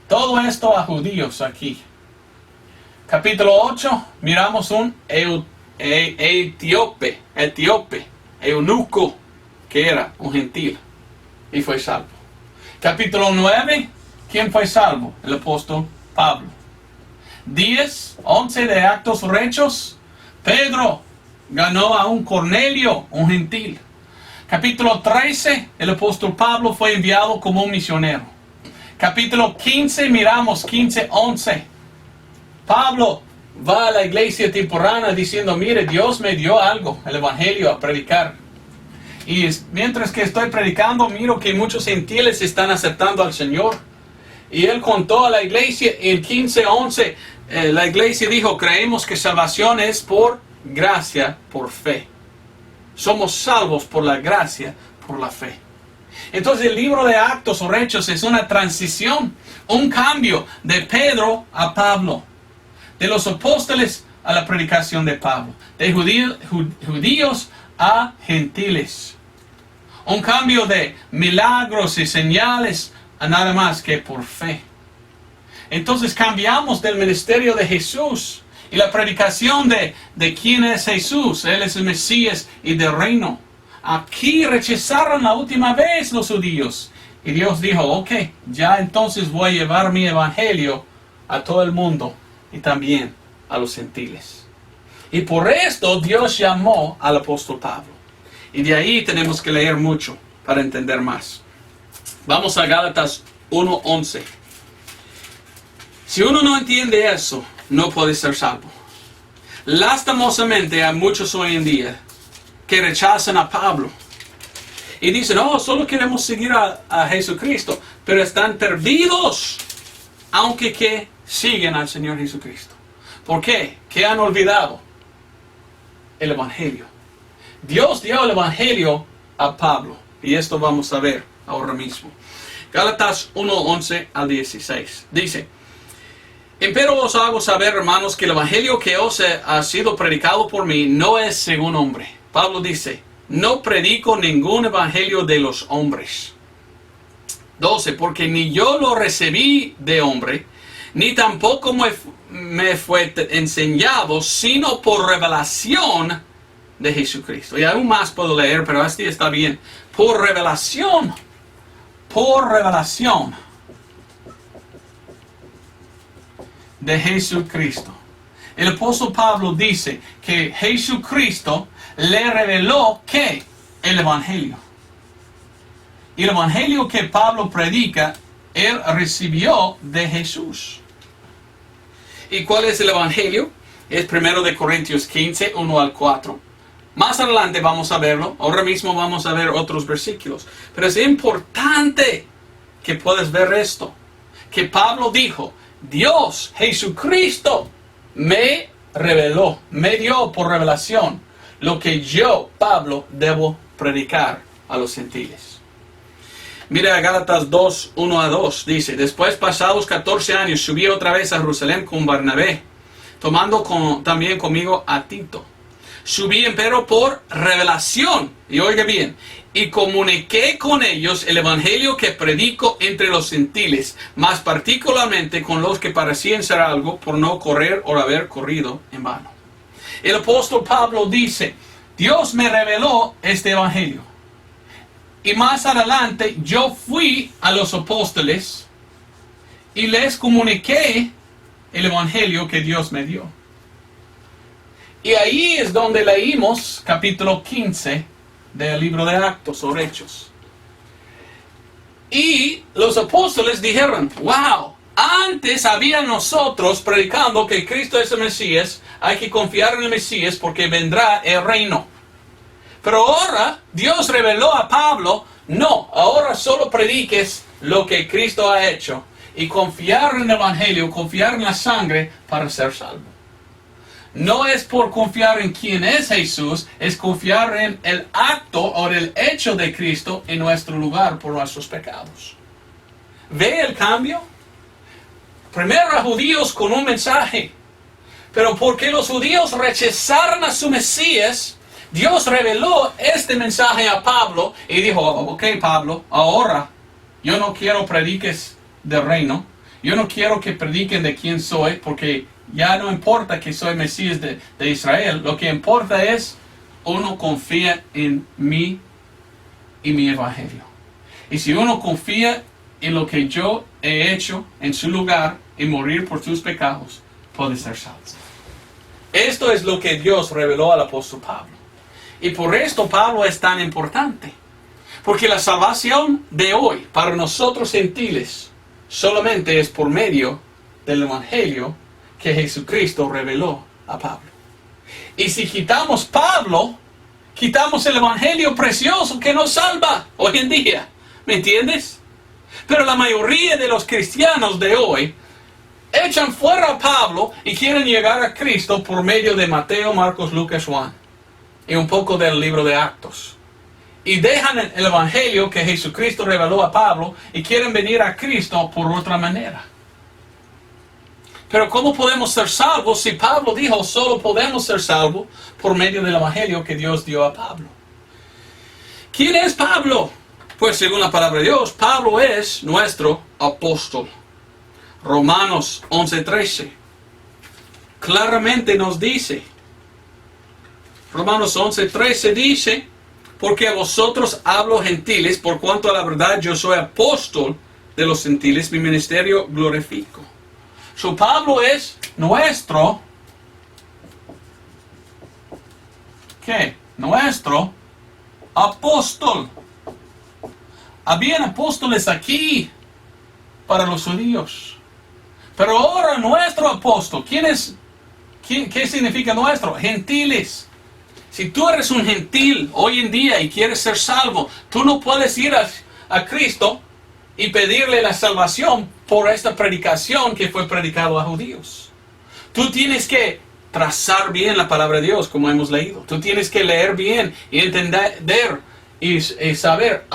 Todo esto a judíos aquí. Capítulo 8, miramos un etíope, eunuco, que era un gentil, y fue salvo. Capítulo 9, ¿quién fue salvo? El apóstol Pablo. 10, 11 de Actos Hechos, Pedro ganó a un Cornelio, un gentil. Capítulo 13, el apóstol Pablo fue enviado como un misionero. Capítulo 15, miramos 15, 11. Pablo va a la iglesia temporana diciendo, mire, Dios me dio algo, el evangelio, a predicar. Y mientras que estoy predicando, miro que muchos gentiles están aceptando al Señor. Y él contó a la iglesia en 15:11, la iglesia dijo, creemos que salvación es por gracia, por fe. Somos salvos por la gracia, por la fe. Entonces el libro de Actos o Hechos es una transición, un cambio de Pedro a Pablo, de los apóstoles a la predicación de Pablo, de judíos a gentiles. Un cambio de milagros y señales a nada más que por fe. Entonces cambiamos del ministerio de Jesús y la predicación de quién es Jesús. Él es el Mesías y del reino. Aquí rechazaron la última vez los judíos. Y Dios dijo, ok, ya entonces voy a llevar mi evangelio a todo el mundo y también a los gentiles. Y por esto Dios llamó al apóstol Pablo. Y de ahí tenemos que leer mucho para entender más. Vamos a Gálatas 1:11. Si uno no entiende eso, no puede ser salvo. Lastimosamente hay muchos hoy en día que rechazan a Pablo. Y dicen, oh, solo queremos seguir a Jesucristo. Pero están perdidos, aunque que siguen al Señor Jesucristo. ¿Por qué? ¿Qué han olvidado? El Evangelio. Dios dio el Evangelio a Pablo. Y esto vamos a ver ahora mismo. Gálatas 1:11 al 16. Dice, empero os hago saber, hermanos, que el Evangelio que os ha sido predicado por mí no es según hombre. Pablo dice, no predico ningún evangelio de los hombres. 12. Porque ni yo lo recibí de hombre, ni tampoco me fue enseñado, sino por revelación de Jesucristo. Y aún más puedo leer, pero así está bien. Por revelación. Por revelación de Jesucristo. El apóstol Pablo dice que Jesucristo le reveló que el evangelio. Y el evangelio que Pablo predica, él recibió de Jesús. ¿Y cuál es el evangelio? Es 1 Corintios 15, 1 al 4. Más adelante vamos a verlo. Ahora mismo vamos a ver otros versículos. Pero es importante que puedas ver esto. Que Pablo dijo, Dios, Jesucristo, me reveló, me dio por revelación lo que yo, Pablo, debo predicar a los gentiles. Mira Gálatas 2, 1 a 2, dice, después pasados 14 años subí otra vez a Jerusalén con Barnabé, tomando también conmigo a Tito. Subí empero por revelación, y oiga bien, y comuniqué con ellos el evangelio que predico entre los gentiles, más particularmente con los que parecían ser algo por no correr o haber corrido en vano. El apóstol Pablo dice, Dios me reveló este evangelio. Y más adelante yo fui a los apóstoles y les comuniqué el evangelio que Dios me dio. Y ahí es donde leímos capítulo 15 del libro de Actos o Hechos. Y los apóstoles dijeron, wow, antes había nosotros predicando que Cristo es el Mesías, hay que confiar en el Mesías porque vendrá el reino. Pero ahora Dios reveló a Pablo, no, ahora solo prediques lo que Cristo ha hecho y confiar en el Evangelio, confiar en la sangre para ser salvo. No es por confiar en quién es Jesús, es confiar en el acto o el hecho de Cristo en nuestro lugar por nuestros pecados. ¿Ve el cambio? Primero a judíos con un mensaje, pero porque los judíos rechazaron a su Mesías, Dios reveló este mensaje a Pablo y dijo, ok Pablo, ahora yo no quiero prediques del reino, yo no quiero que prediquen de quién soy, porque ya no importa que soy Mesías de Israel, lo que importa es uno confía en mí y mi evangelio. Y si uno confía en lo que yo he hecho en su lugar y morir por tus pecados, puede ser salvo. Esto es lo que Dios reveló al apóstol Pablo. Y por esto Pablo es tan importante. Porque la salvación de hoy para nosotros gentiles solamente es por medio del evangelio que Jesucristo reveló a Pablo. Y si quitamos Pablo, quitamos el evangelio precioso que nos salva hoy en día. ¿Me entiendes? Pero la mayoría de los cristianos de hoy echan fuera a Pablo y quieren llegar a Cristo por medio de Mateo, Marcos, Lucas, Juan y un poco del libro de Actos. Y dejan el evangelio que Jesucristo reveló a Pablo y quieren venir a Cristo por otra manera. Pero ¿cómo podemos ser salvos si Pablo dijo solo podemos ser salvos por medio del evangelio que Dios dio a Pablo? ¿Quién es Pablo? Pues según la palabra de Dios, Pablo es nuestro apóstol. Romanos 11:13 claramente nos dice, Romanos 11:13 dice, porque a vosotros hablo gentiles, por cuanto a la verdad yo soy apóstol de los gentiles, mi ministerio glorifico. So Pablo es nuestro, ¿qué? Nuestro apóstol. Habían apóstoles aquí para los judíos. Pero ahora nuestro apóstol, ¿quién es? ¿Qué significa nuestro? Gentiles. Si tú eres un gentil hoy en día y quieres ser salvo, tú no puedes ir a Cristo y pedirle la salvación por esta predicación que fue predicado a judíos. Tú tienes que trazar bien la palabra de Dios, como hemos leído. Tú tienes que leer bien y entender y saber,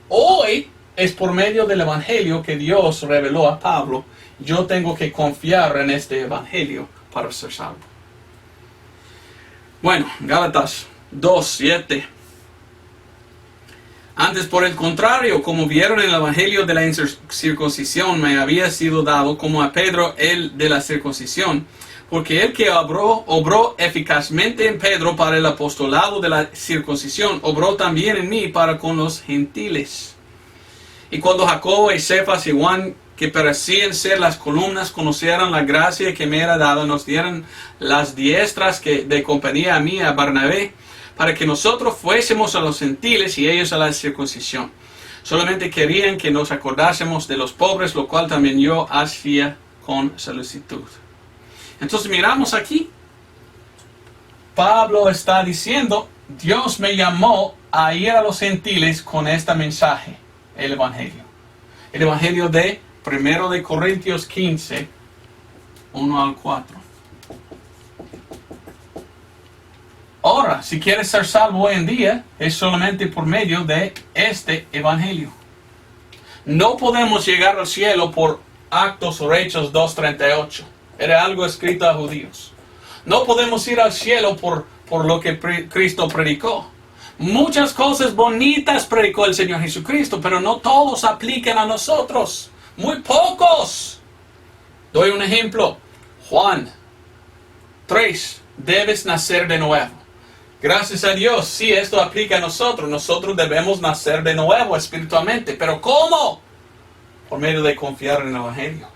hoy es por medio del evangelio que Dios reveló a Pablo. Yo tengo que confiar en este evangelio para ser salvo. Bueno, Gálatas 2:7. Antes, por el contrario, como vieron en el evangelio de la circuncisión, me había sido dado como a Pedro el de la circuncisión, porque el que obró eficazmente en Pedro para el apostolado de la circuncisión, obró también en mí para con los gentiles. Y cuando Jacobo y Cefas y Juan, que parecían ser las columnas, conocieran la gracia que me era dada, nos dieron las diestras de compañía a mí, a Bernabé, para que nosotros fuésemos a los gentiles y ellos a la circuncisión. Solamente querían que nos acordásemos de los pobres, lo cual también yo hacía con solicitud. Entonces miramos aquí, Pablo está diciendo, Dios me llamó a ir a los gentiles con este mensaje, el evangelio. El evangelio de 1 de Corintios 15, 1 al 4. Ahora, si quieres ser salvo hoy en día, es solamente por medio de este evangelio. No podemos llegar al cielo por Actos o Hechos 2:38. Era algo escrito a judíos. No podemos ir al cielo por lo que Cristo predicó. Muchas cosas bonitas predicó el Señor Jesucristo, pero no todos aplican a nosotros. Muy pocos. Doy un ejemplo. Juan 3. Debes nacer de nuevo. Gracias a Dios, sí, esto aplica a nosotros. Nosotros debemos nacer de nuevo espiritualmente. ¿Pero cómo? Por medio de confiar en el evangelio.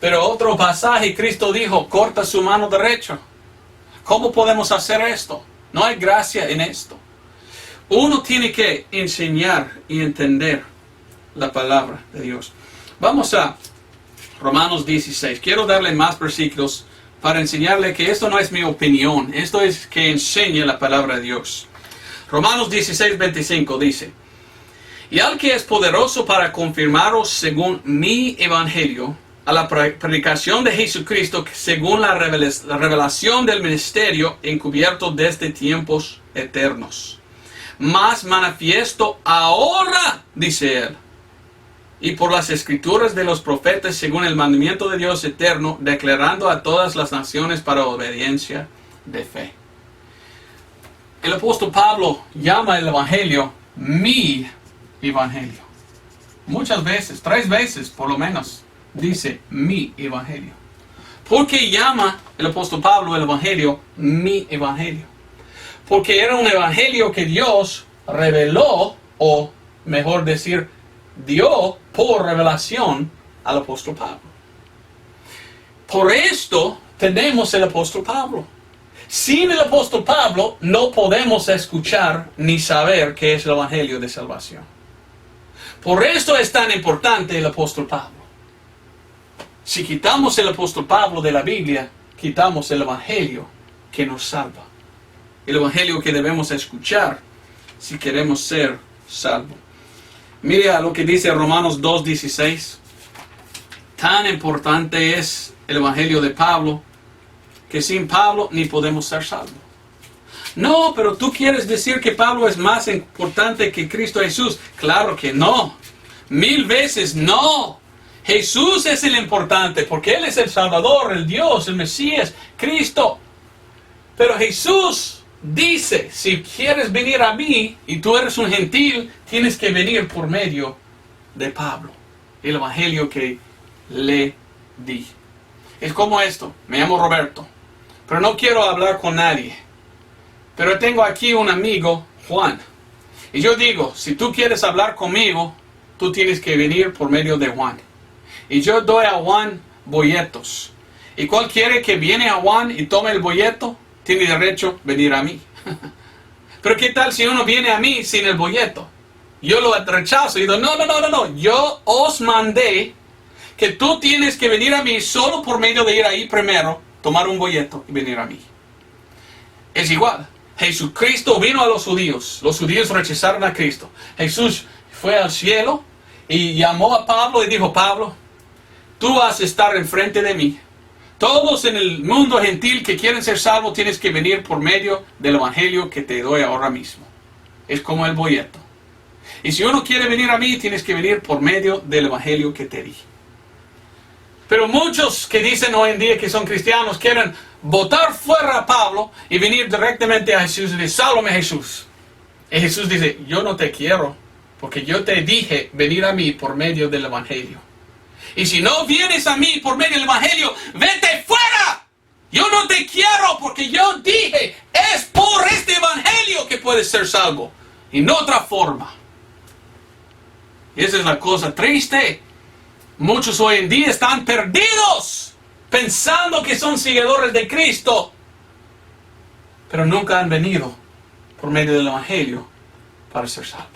Pero otro pasaje, Cristo dijo, corta su mano derecha. ¿Cómo podemos hacer esto? No hay gracia en esto. Uno tiene que enseñar y entender la palabra de Dios. Vamos a Romanos 16. Quiero darle más versículos para enseñarle que esto no es mi opinión. Esto es que enseñe la palabra de Dios. Romanos 16:25 dice, y al que es poderoso para confirmaros según mi evangelio, a la predicación de Jesucristo, según la revelación del ministerio encubierto desde tiempos eternos. Más manifiesto ahora, dice él, y por las escrituras de los profetas, según el mandamiento de Dios eterno, declarando a todas las naciones para obediencia de fe. El apóstol Pablo llama el evangelio mi evangelio. Muchas veces, 3 veces por lo menos, dice mi evangelio. ¿Por qué llama el apóstol Pablo el evangelio mi evangelio? Porque era un evangelio que Dios reveló, o mejor decir, dio por revelación al apóstol Pablo. Por esto tenemos el apóstol Pablo. Sin el apóstol Pablo no podemos escuchar ni saber qué es el evangelio de salvación. Por esto es tan importante el apóstol Pablo. Si quitamos el apóstol Pablo de la Biblia, quitamos el evangelio que nos salva. El evangelio que debemos escuchar si queremos ser salvos. Mire a lo que dice Romanos 2:16. Tan importante es el evangelio de Pablo que sin Pablo ni podemos ser salvos. No, pero tú quieres decir que Pablo es más importante que Cristo Jesús. Claro que no. 1000 veces no. Jesús es el importante porque Él es el Salvador, el Dios, el Mesías, Cristo. Pero Jesús dice, si quieres venir a mí y tú eres un gentil, tienes que venir por medio de Pablo, el evangelio que le di. Es como esto, me llamo Roberto, pero no quiero hablar con nadie. Pero tengo aquí un amigo, Juan. Y yo digo, si tú quieres hablar conmigo, tú tienes que venir por medio de Juan. Y yo doy a Juan folletos. Y cualquiera que viene a Juan y tome el folleto, tiene derecho a venir a mí. Pero ¿qué tal si uno viene a mí sin el folleto? Yo lo rechazo y digo, no. Yo os mandé que tú tienes que venir a mí solo por medio de ir ahí primero, tomar un folleto y venir a mí. Es igual. Jesucristo vino a los judíos rechazaron a Cristo. Jesús fue al cielo y llamó a Pablo y dijo, Pablo, tú vas a estar enfrente de mí. Todos en el mundo gentil que quieren ser salvos tienes que venir por medio del evangelio que te doy ahora mismo. Es como el folleto. Y si uno quiere venir a mí, tienes que venir por medio del evangelio que te di. Pero muchos que dicen hoy en día que son cristianos quieren botar fuera a Pablo y venir directamente a Jesús y decir, sálvame Jesús. Y Jesús dice, yo no te quiero, porque yo te dije venir a mí por medio del evangelio. Y si no vienes a mí por medio del evangelio, vete fuera. Yo no te quiero porque yo dije, es por este evangelio que puedes ser salvo. Y no otra forma. Y esa es la cosa triste. Muchos hoy en día están perdidos, pensando que son seguidores de Cristo. Pero nunca han venido por medio del evangelio para ser salvos.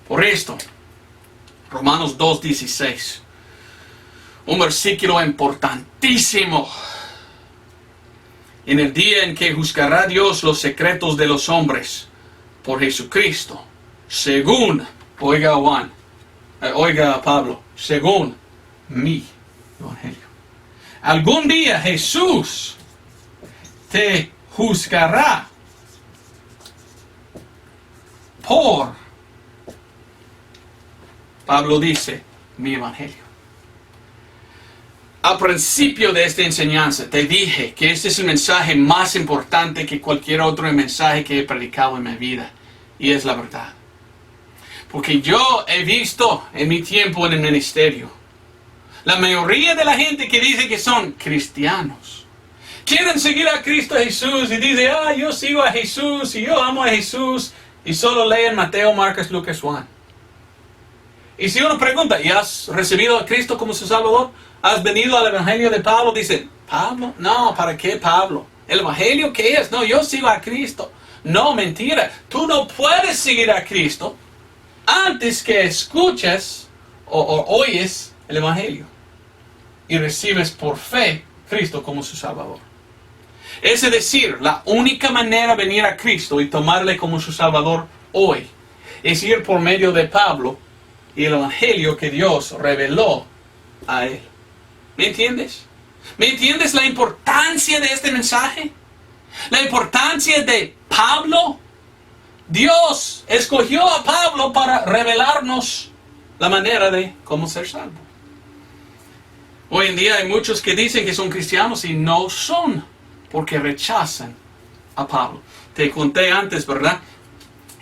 Por esto, Romanos 2:16, un versículo importantísimo. En el día en que juzgará Dios los secretos de los hombres por Jesucristo, según, oiga Pablo, según mi evangelio. Algún día Jesús te juzgará por, Pablo dice, mi evangelio. Al principio de esta enseñanza te dije que este es el mensaje más importante que cualquier otro mensaje que he predicado en mi vida. Y es la verdad. Porque yo he visto en mi tiempo en el ministerio, la mayoría de la gente que dice que son cristianos, quieren seguir a Cristo Jesús y dice, yo sigo a Jesús y yo amo a Jesús, y solo leen Mateo, Marcos, Lucas, Juan. Y si uno pregunta, ¿y has recibido a Cristo como su Salvador? ¿Has venido al Evangelio de Pablo? Dicen, ¿Pablo? No, ¿para qué Pablo? ¿El Evangelio qué es? No, yo sigo a Cristo. No, mentira. Tú no puedes seguir a Cristo antes que escuches o oyes el Evangelio y recibes por fe Cristo como su Salvador. Es decir, la única manera de venir a Cristo y tomarle como su Salvador hoy es ir por medio de Pablo y el Evangelio que Dios reveló a él. ¿Me entiendes? ¿Me entiendes la importancia de este mensaje? La importancia de Pablo. Dios escogió a Pablo para revelarnos la manera de cómo ser salvo. Hoy en día hay muchos que dicen que son cristianos y no son, porque rechazan a Pablo. Te conté antes, ¿verdad?,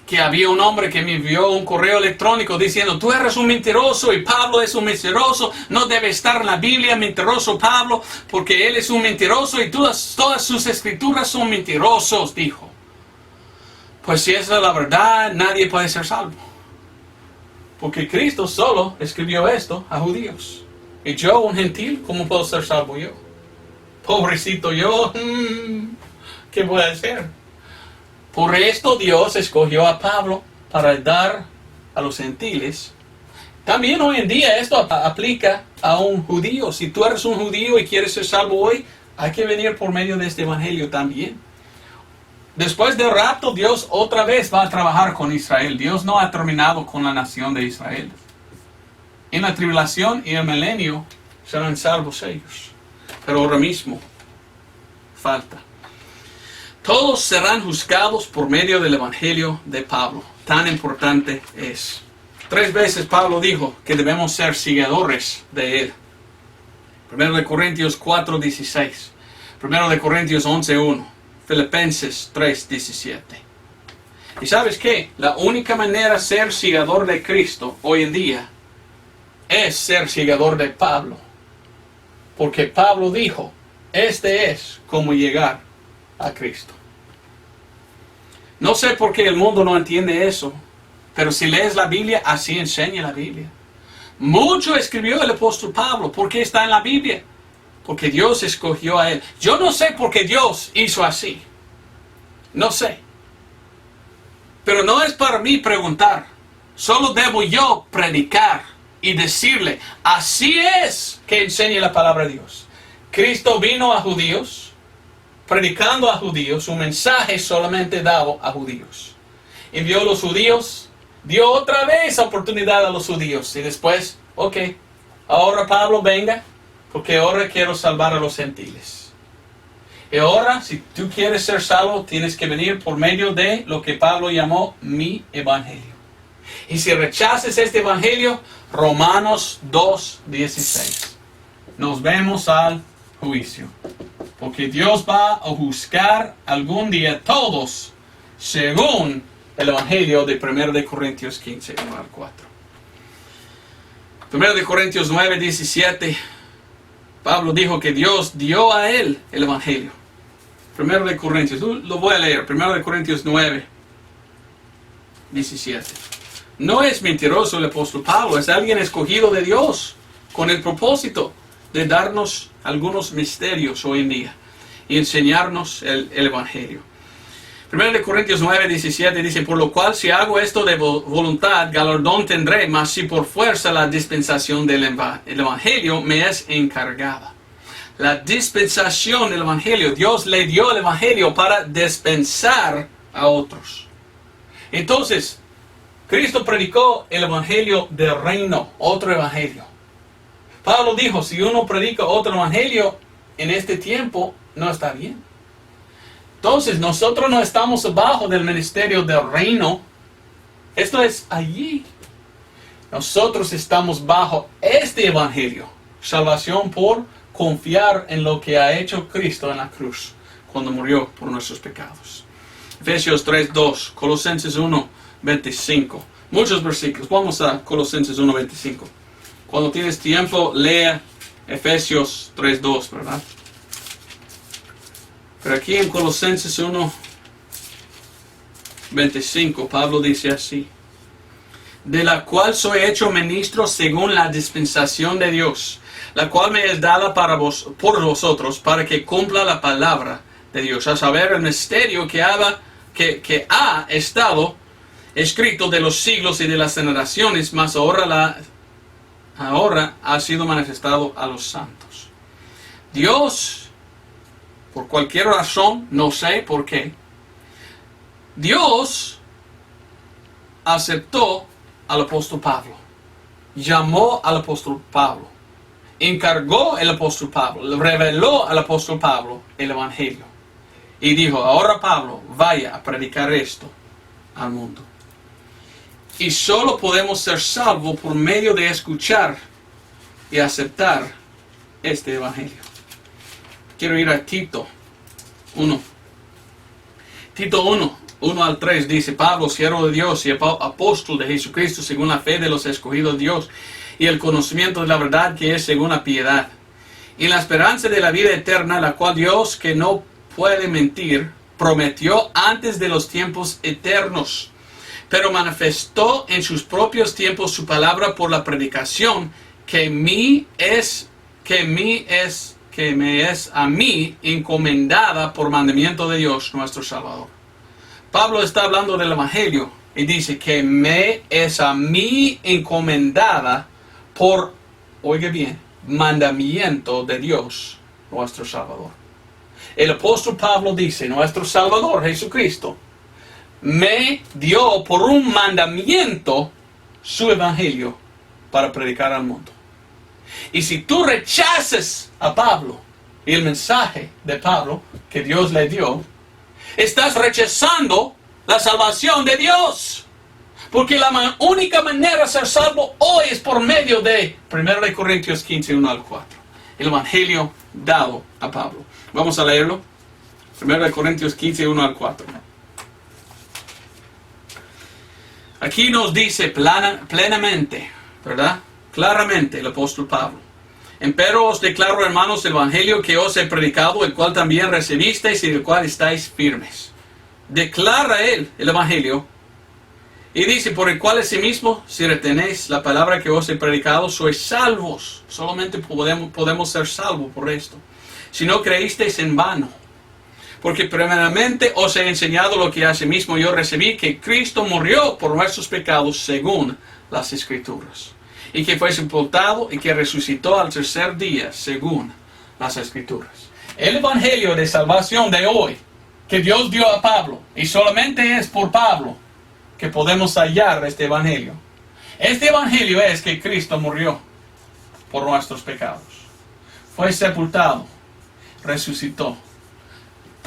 que había un hombre que me envió un correo electrónico diciendo, tú eres un mentiroso y Pablo es un mentiroso, no debe estar en la Biblia mentiroso Pablo, porque él es un mentiroso y todas sus escrituras son mentirosos, dijo. Pues si esa es la verdad, nadie puede ser salvo. Porque Cristo solo escribió esto a judíos. Y yo, un gentil, ¿cómo puedo ser salvo yo? Pobrecito yo, ¿qué voy a hacer? Por esto Dios escogió a Pablo para dar a los gentiles También hoy en día esto aplica a un judío. Si tú eres un judío y quieres ser salvo hoy, hay que venir por medio de este evangelio también. Después del rapto, Dios otra vez va a trabajar con Israel. Dios no ha terminado con la nación de Israel. En la tribulación y el milenio serán salvos ellos. Pero ahora mismo falta. Todos serán juzgados por medio del evangelio de Pablo. Tan importante es. 3 veces Pablo dijo que debemos ser seguidores de él. 1 Corintios 4:16. 1 Corintios 11:1. Filipenses 3:17. ¿Y sabes qué? La única manera de ser seguidor de Cristo hoy en día es ser seguidor de Pablo. Porque Pablo dijo, este es como llegar a Cristo. No sé por qué el mundo no entiende eso, pero si lees la Biblia, así enseña la Biblia. Mucho escribió el apóstol Pablo. ¿Por qué está en la Biblia? Porque Dios escogió a él. Yo no sé por qué Dios hizo así. No sé. Pero no es para mí preguntar. Solo debo yo predicar y decirle, así es que enseña la palabra de Dios. Cristo vino a judíos, predicando a judíos, un mensaje solamente dado a judíos. Envió a los judíos, dio otra vez oportunidad a los judíos. Y después, ok, ahora Pablo venga, porque ahora quiero salvar a los gentiles. Y ahora, si tú quieres ser salvo, tienes que venir por medio de lo que Pablo llamó mi evangelio. Y si rechazas este evangelio, Romanos 2:16. Nos vemos al juicio. Porque Dios va a juzgar algún día todos según el evangelio de 1 Corintios 15, 1 al 4. 1 Corintios 9:17. Pablo dijo que Dios dio a él el evangelio. 1 Corintios, lo voy a leer. 1 Corintios 9:17. No es mentiroso el apóstol Pablo, es alguien escogido de Dios con el propósito de darnos algunos misterios hoy en día y enseñarnos el evangelio. 1 Corintios 9:17 dice, por lo cual si hago esto de voluntad, galardón tendré, mas si por fuerza la dispensación del evangelio me es encargada. La dispensación del evangelio, Dios le dio el evangelio para dispensar a otros. Entonces, Cristo predicó el evangelio del reino, otro evangelio. Pablo dijo, si uno predica otro evangelio en este tiempo, no está bien. Entonces, nosotros no estamos abajo del ministerio del reino. Esto es allí. Nosotros estamos bajo este evangelio. Salvación por confiar en lo que ha hecho Cristo en la cruz, cuando murió por nuestros pecados. Efesios 3:2, Colosenses 1:25. Muchos versículos. Vamos a Colosenses 1:25. Cuando tienes tiempo, lea Efesios 3:2, ¿verdad? Pero aquí en Colosenses 1:25, Pablo dice así. De la cual soy hecho ministro según la dispensación de Dios, la cual me es dada por vosotros, para que cumpla la palabra de Dios, a saber, el misterio que ha estado escrito de los siglos y de las generaciones, mas ahora ha sido manifestado a los santos. Dios, por cualquier razón, no sé por qué, Dios aceptó al apóstol Pablo, llamó al apóstol Pablo, encargó al apóstol Pablo, reveló al apóstol Pablo el evangelio y dijo, ahora Pablo, vaya a predicar esto al mundo. Y solo podemos ser salvos por medio de escuchar y aceptar este evangelio. Quiero ir a Tito 1. Tito 1 al 3 dice, Pablo, siervo de Dios y apóstol de Jesucristo, según la fe de los escogidos de Dios y el conocimiento de la verdad que es según la piedad, y la esperanza de la vida eterna, la cual Dios, que no puede mentir, prometió antes de los tiempos eternos, pero manifestó en sus propios tiempos su palabra por la predicación que me es a mí encomendada por mandamiento de Dios nuestro Salvador. Pablo está hablando del evangelio Y dice que me es a mí encomendada por, oiga bien, mandamiento de Dios, nuestro Salvador. El apóstol Pablo dice, nuestro Salvador Jesucristo me dio por un mandamiento su evangelio para predicar al mundo. Y si tú rechazas a Pablo y el mensaje de Pablo que Dios le dio, estás rechazando la salvación de Dios. Porque la única manera de ser salvo hoy es por medio de 1 Corintios 15, 1 al 4. El evangelio dado a Pablo. Vamos a leerlo. 1 Corintios 15, 1 al 4. Aquí nos dice plenamente, ¿verdad? Claramente el apóstol Pablo. Empero os declaro, hermanos, el evangelio que os he predicado, el cual también recibisteis y el cual estáis firmes. Declara él el evangelio y dice, por el cual asimismo, si retenéis la palabra que os he predicado, sois salvos. Solamente podemos ser salvos por esto. Si no creísteis en vano. Porque primeramente os he enseñado lo que asimismo yo recibí, que Cristo murió por nuestros pecados según las Escrituras. Y que fue sepultado y que resucitó al tercer día según las Escrituras. El evangelio de salvación de hoy que Dios dio a Pablo, y solamente es por Pablo que podemos hallar este evangelio. Este evangelio es que Cristo murió por nuestros pecados. Fue sepultado, resucitó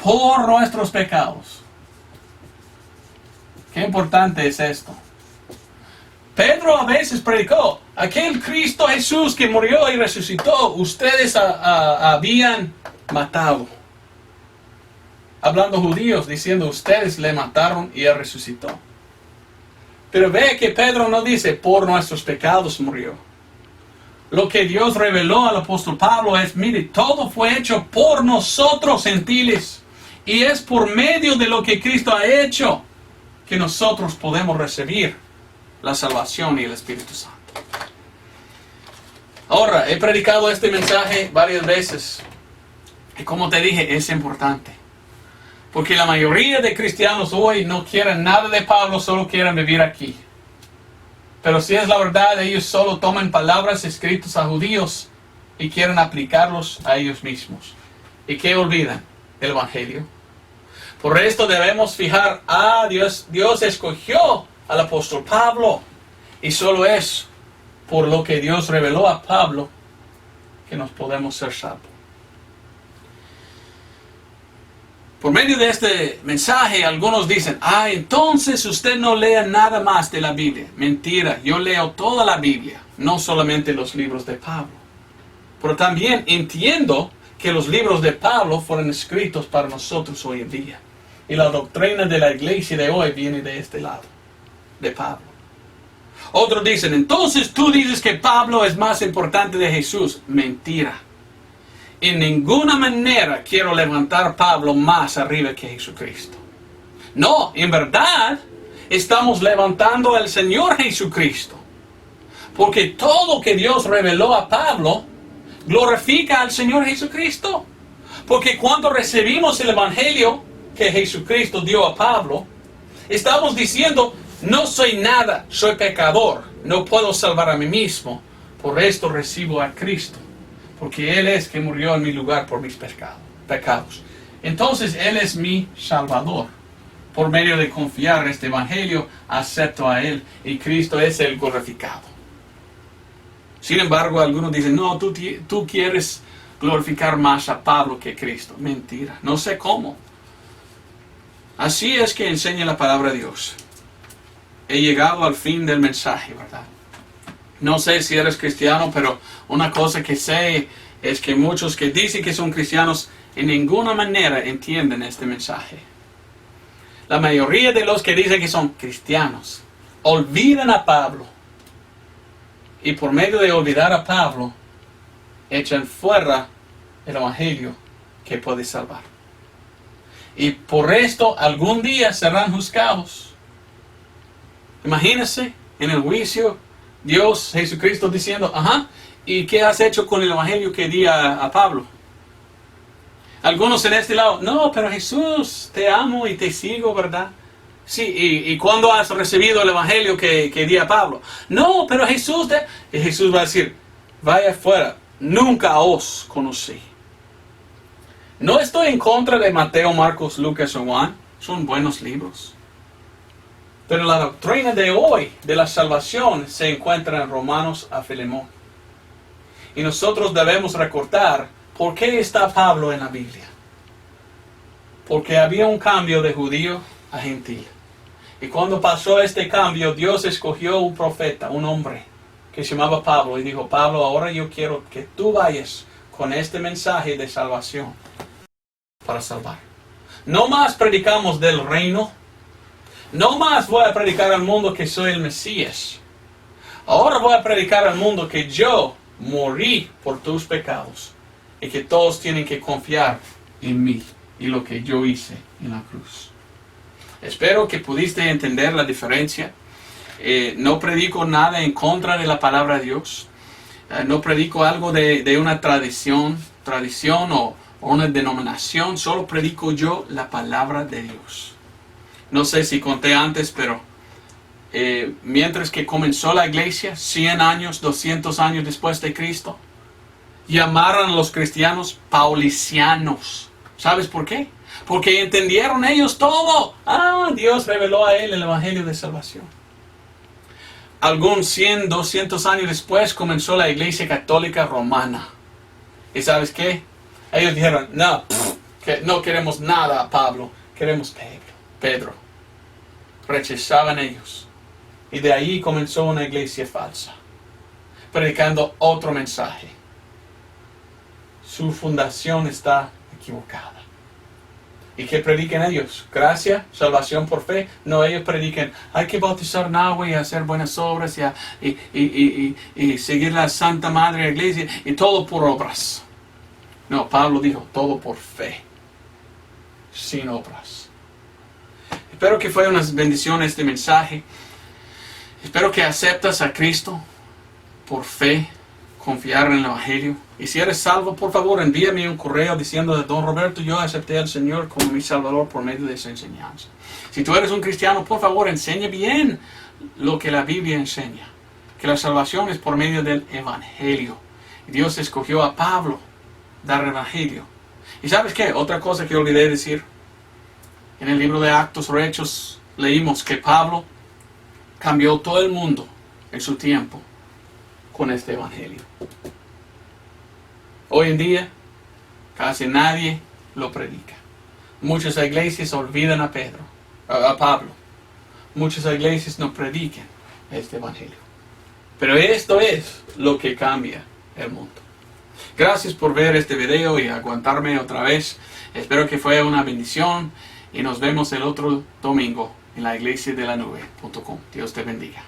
por nuestros pecados. Qué importante es esto. Pedro a veces predicó, aquel Cristo Jesús que murió y resucitó, ustedes habían matado. Hablando judíos, diciendo, ustedes le mataron y él resucitó. Pero ve que Pedro no dice, por nuestros pecados murió. Lo que Dios reveló al apóstol Pablo es, mire, todo fue hecho por nosotros gentiles. Y es por medio de lo que Cristo ha hecho que nosotros podemos recibir la salvación y el Espíritu Santo. Ahora, he predicado este mensaje varias veces. Y como te dije, es importante. Porque la mayoría de cristianos hoy no quieren nada de Pablo, solo quieren vivir aquí. Pero si es la verdad, ellos solo toman palabras escritas a judíos y quieren aplicarlos a ellos mismos. ¿Y qué olvidan? El evangelio. Por esto debemos fijar, Dios escogió al apóstol Pablo. Y solo es por lo que Dios reveló a Pablo que nos podemos ser salvos. Por medio de este mensaje, algunos dicen, entonces usted no lea nada más de la Biblia. Mentira, yo leo toda la Biblia, no solamente los libros de Pablo. Pero también entiendo que los libros de Pablo fueron escritos para nosotros hoy en día. Y la doctrina de la iglesia de hoy viene de este lado, de Pablo. Otros dicen, entonces tú dices que Pablo es más importante de Jesús. Mentira. En ninguna manera quiero levantar a Pablo más arriba que Jesucristo. No, en verdad, estamos levantando al Señor Jesucristo. Porque todo que Dios reveló a Pablo, glorifica al Señor Jesucristo. Porque cuando recibimos el Evangelio que Jesucristo dio a Pablo, estamos diciendo, no soy nada, soy pecador, no puedo salvar a mí mismo. Por esto recibo a Cristo. Porque Él es que murió en mi lugar por mis pecados. Entonces Él es mi Salvador. Por medio de confiar en este Evangelio, acepto a Él. Y Cristo es el glorificado. Sin embargo, algunos dicen, no, tú quieres glorificar más a Pablo que a Cristo. Mentira, no sé cómo. Así es que enseña la palabra de Dios. He llegado al fin del mensaje, ¿verdad? No sé si eres cristiano, pero una cosa que sé es que muchos que dicen que son cristianos en ninguna manera entienden este mensaje. La mayoría de los que dicen que son cristianos olvidan a Pablo. Y por medio de olvidar a Pablo, echan fuera el evangelio que puede salvar. Y por esto algún día serán juzgados. Imagínense en el juicio Dios, Jesucristo diciendo, ¿y qué has hecho con el evangelio que di a Pablo? Algunos en este lado, no, pero Jesús, te amo y te sigo, ¿verdad? Sí, y cuando has recibido el evangelio que di a Pablo. No, pero Jesús, y Jesús va a decir, vaya afuera, nunca os conocí. No estoy en contra de Mateo, Marcos, Lucas o Juan. Son buenos libros. Pero la doctrina de hoy, de la salvación, se encuentra en Romanos a Filemón. Y nosotros debemos recordar por qué está Pablo en la Biblia. Porque había un cambio de judío a gentil. Y cuando pasó este cambio, Dios escogió un profeta, un hombre, que se llamaba Pablo. Y dijo, Pablo, ahora yo quiero que tú vayas con este mensaje de salvación para salvar. No más predicamos del reino. No más voy a predicar al mundo que soy el Mesías. Ahora voy a predicar al mundo que yo morí por tus pecados. Y que todos tienen que confiar en mí y lo que yo hice en la cruz. Espero que pudiste entender la diferencia. No predico nada en contra de la palabra de Dios. No predico algo de una tradición o una denominación. Solo predico yo la palabra de Dios. No sé si conté antes, pero mientras que comenzó la iglesia, 100 años, 200 años después de Cristo, llamaron a los cristianos paulicianos. ¿Sabes por qué? Porque entendieron ellos todo. Dios reveló a él el evangelio de salvación. Algún 100, 200 años después comenzó la iglesia católica romana. ¿Y sabes qué? Ellos dijeron, no, que no queremos nada a Pablo, queremos Pedro. Rechazaban ellos. Y de ahí comenzó una iglesia falsa, predicando otro mensaje. Su fundación está equivocada. ¿Y qué predican ellos? Gracia, salvación por fe. No, ellos predican, hay que bautizar en agua y hacer buenas obras y seguir la Santa Madre Iglesia y todo por obras. No, Pablo dijo, todo por fe, sin obras. Espero que fue una bendición este mensaje. Espero que aceptas a Cristo por fe, confiar en el Evangelio. Y si eres salvo, por favor, envíame un correo diciendo, Don Roberto, yo acepté al Señor como mi Salvador por medio de esa enseñanza. Si tú eres un cristiano, por favor, enseña bien lo que la Biblia enseña. Que la salvación es por medio del Evangelio. Dios escogió a Pablo dar el Evangelio. ¿Y sabes qué? Otra cosa que olvidé decir. En el libro de Actos o Hechos leímos que Pablo cambió todo el mundo en su tiempo con este Evangelio. Hoy en día, casi nadie lo predica. Muchas iglesias olvidan a Pablo. Muchas iglesias no predican este Evangelio. Pero esto es lo que cambia el mundo. Gracias por ver este video y aguantarme otra vez. Espero que fue una bendición y nos vemos el otro domingo en la iglesiadelanube.com. Dios te bendiga.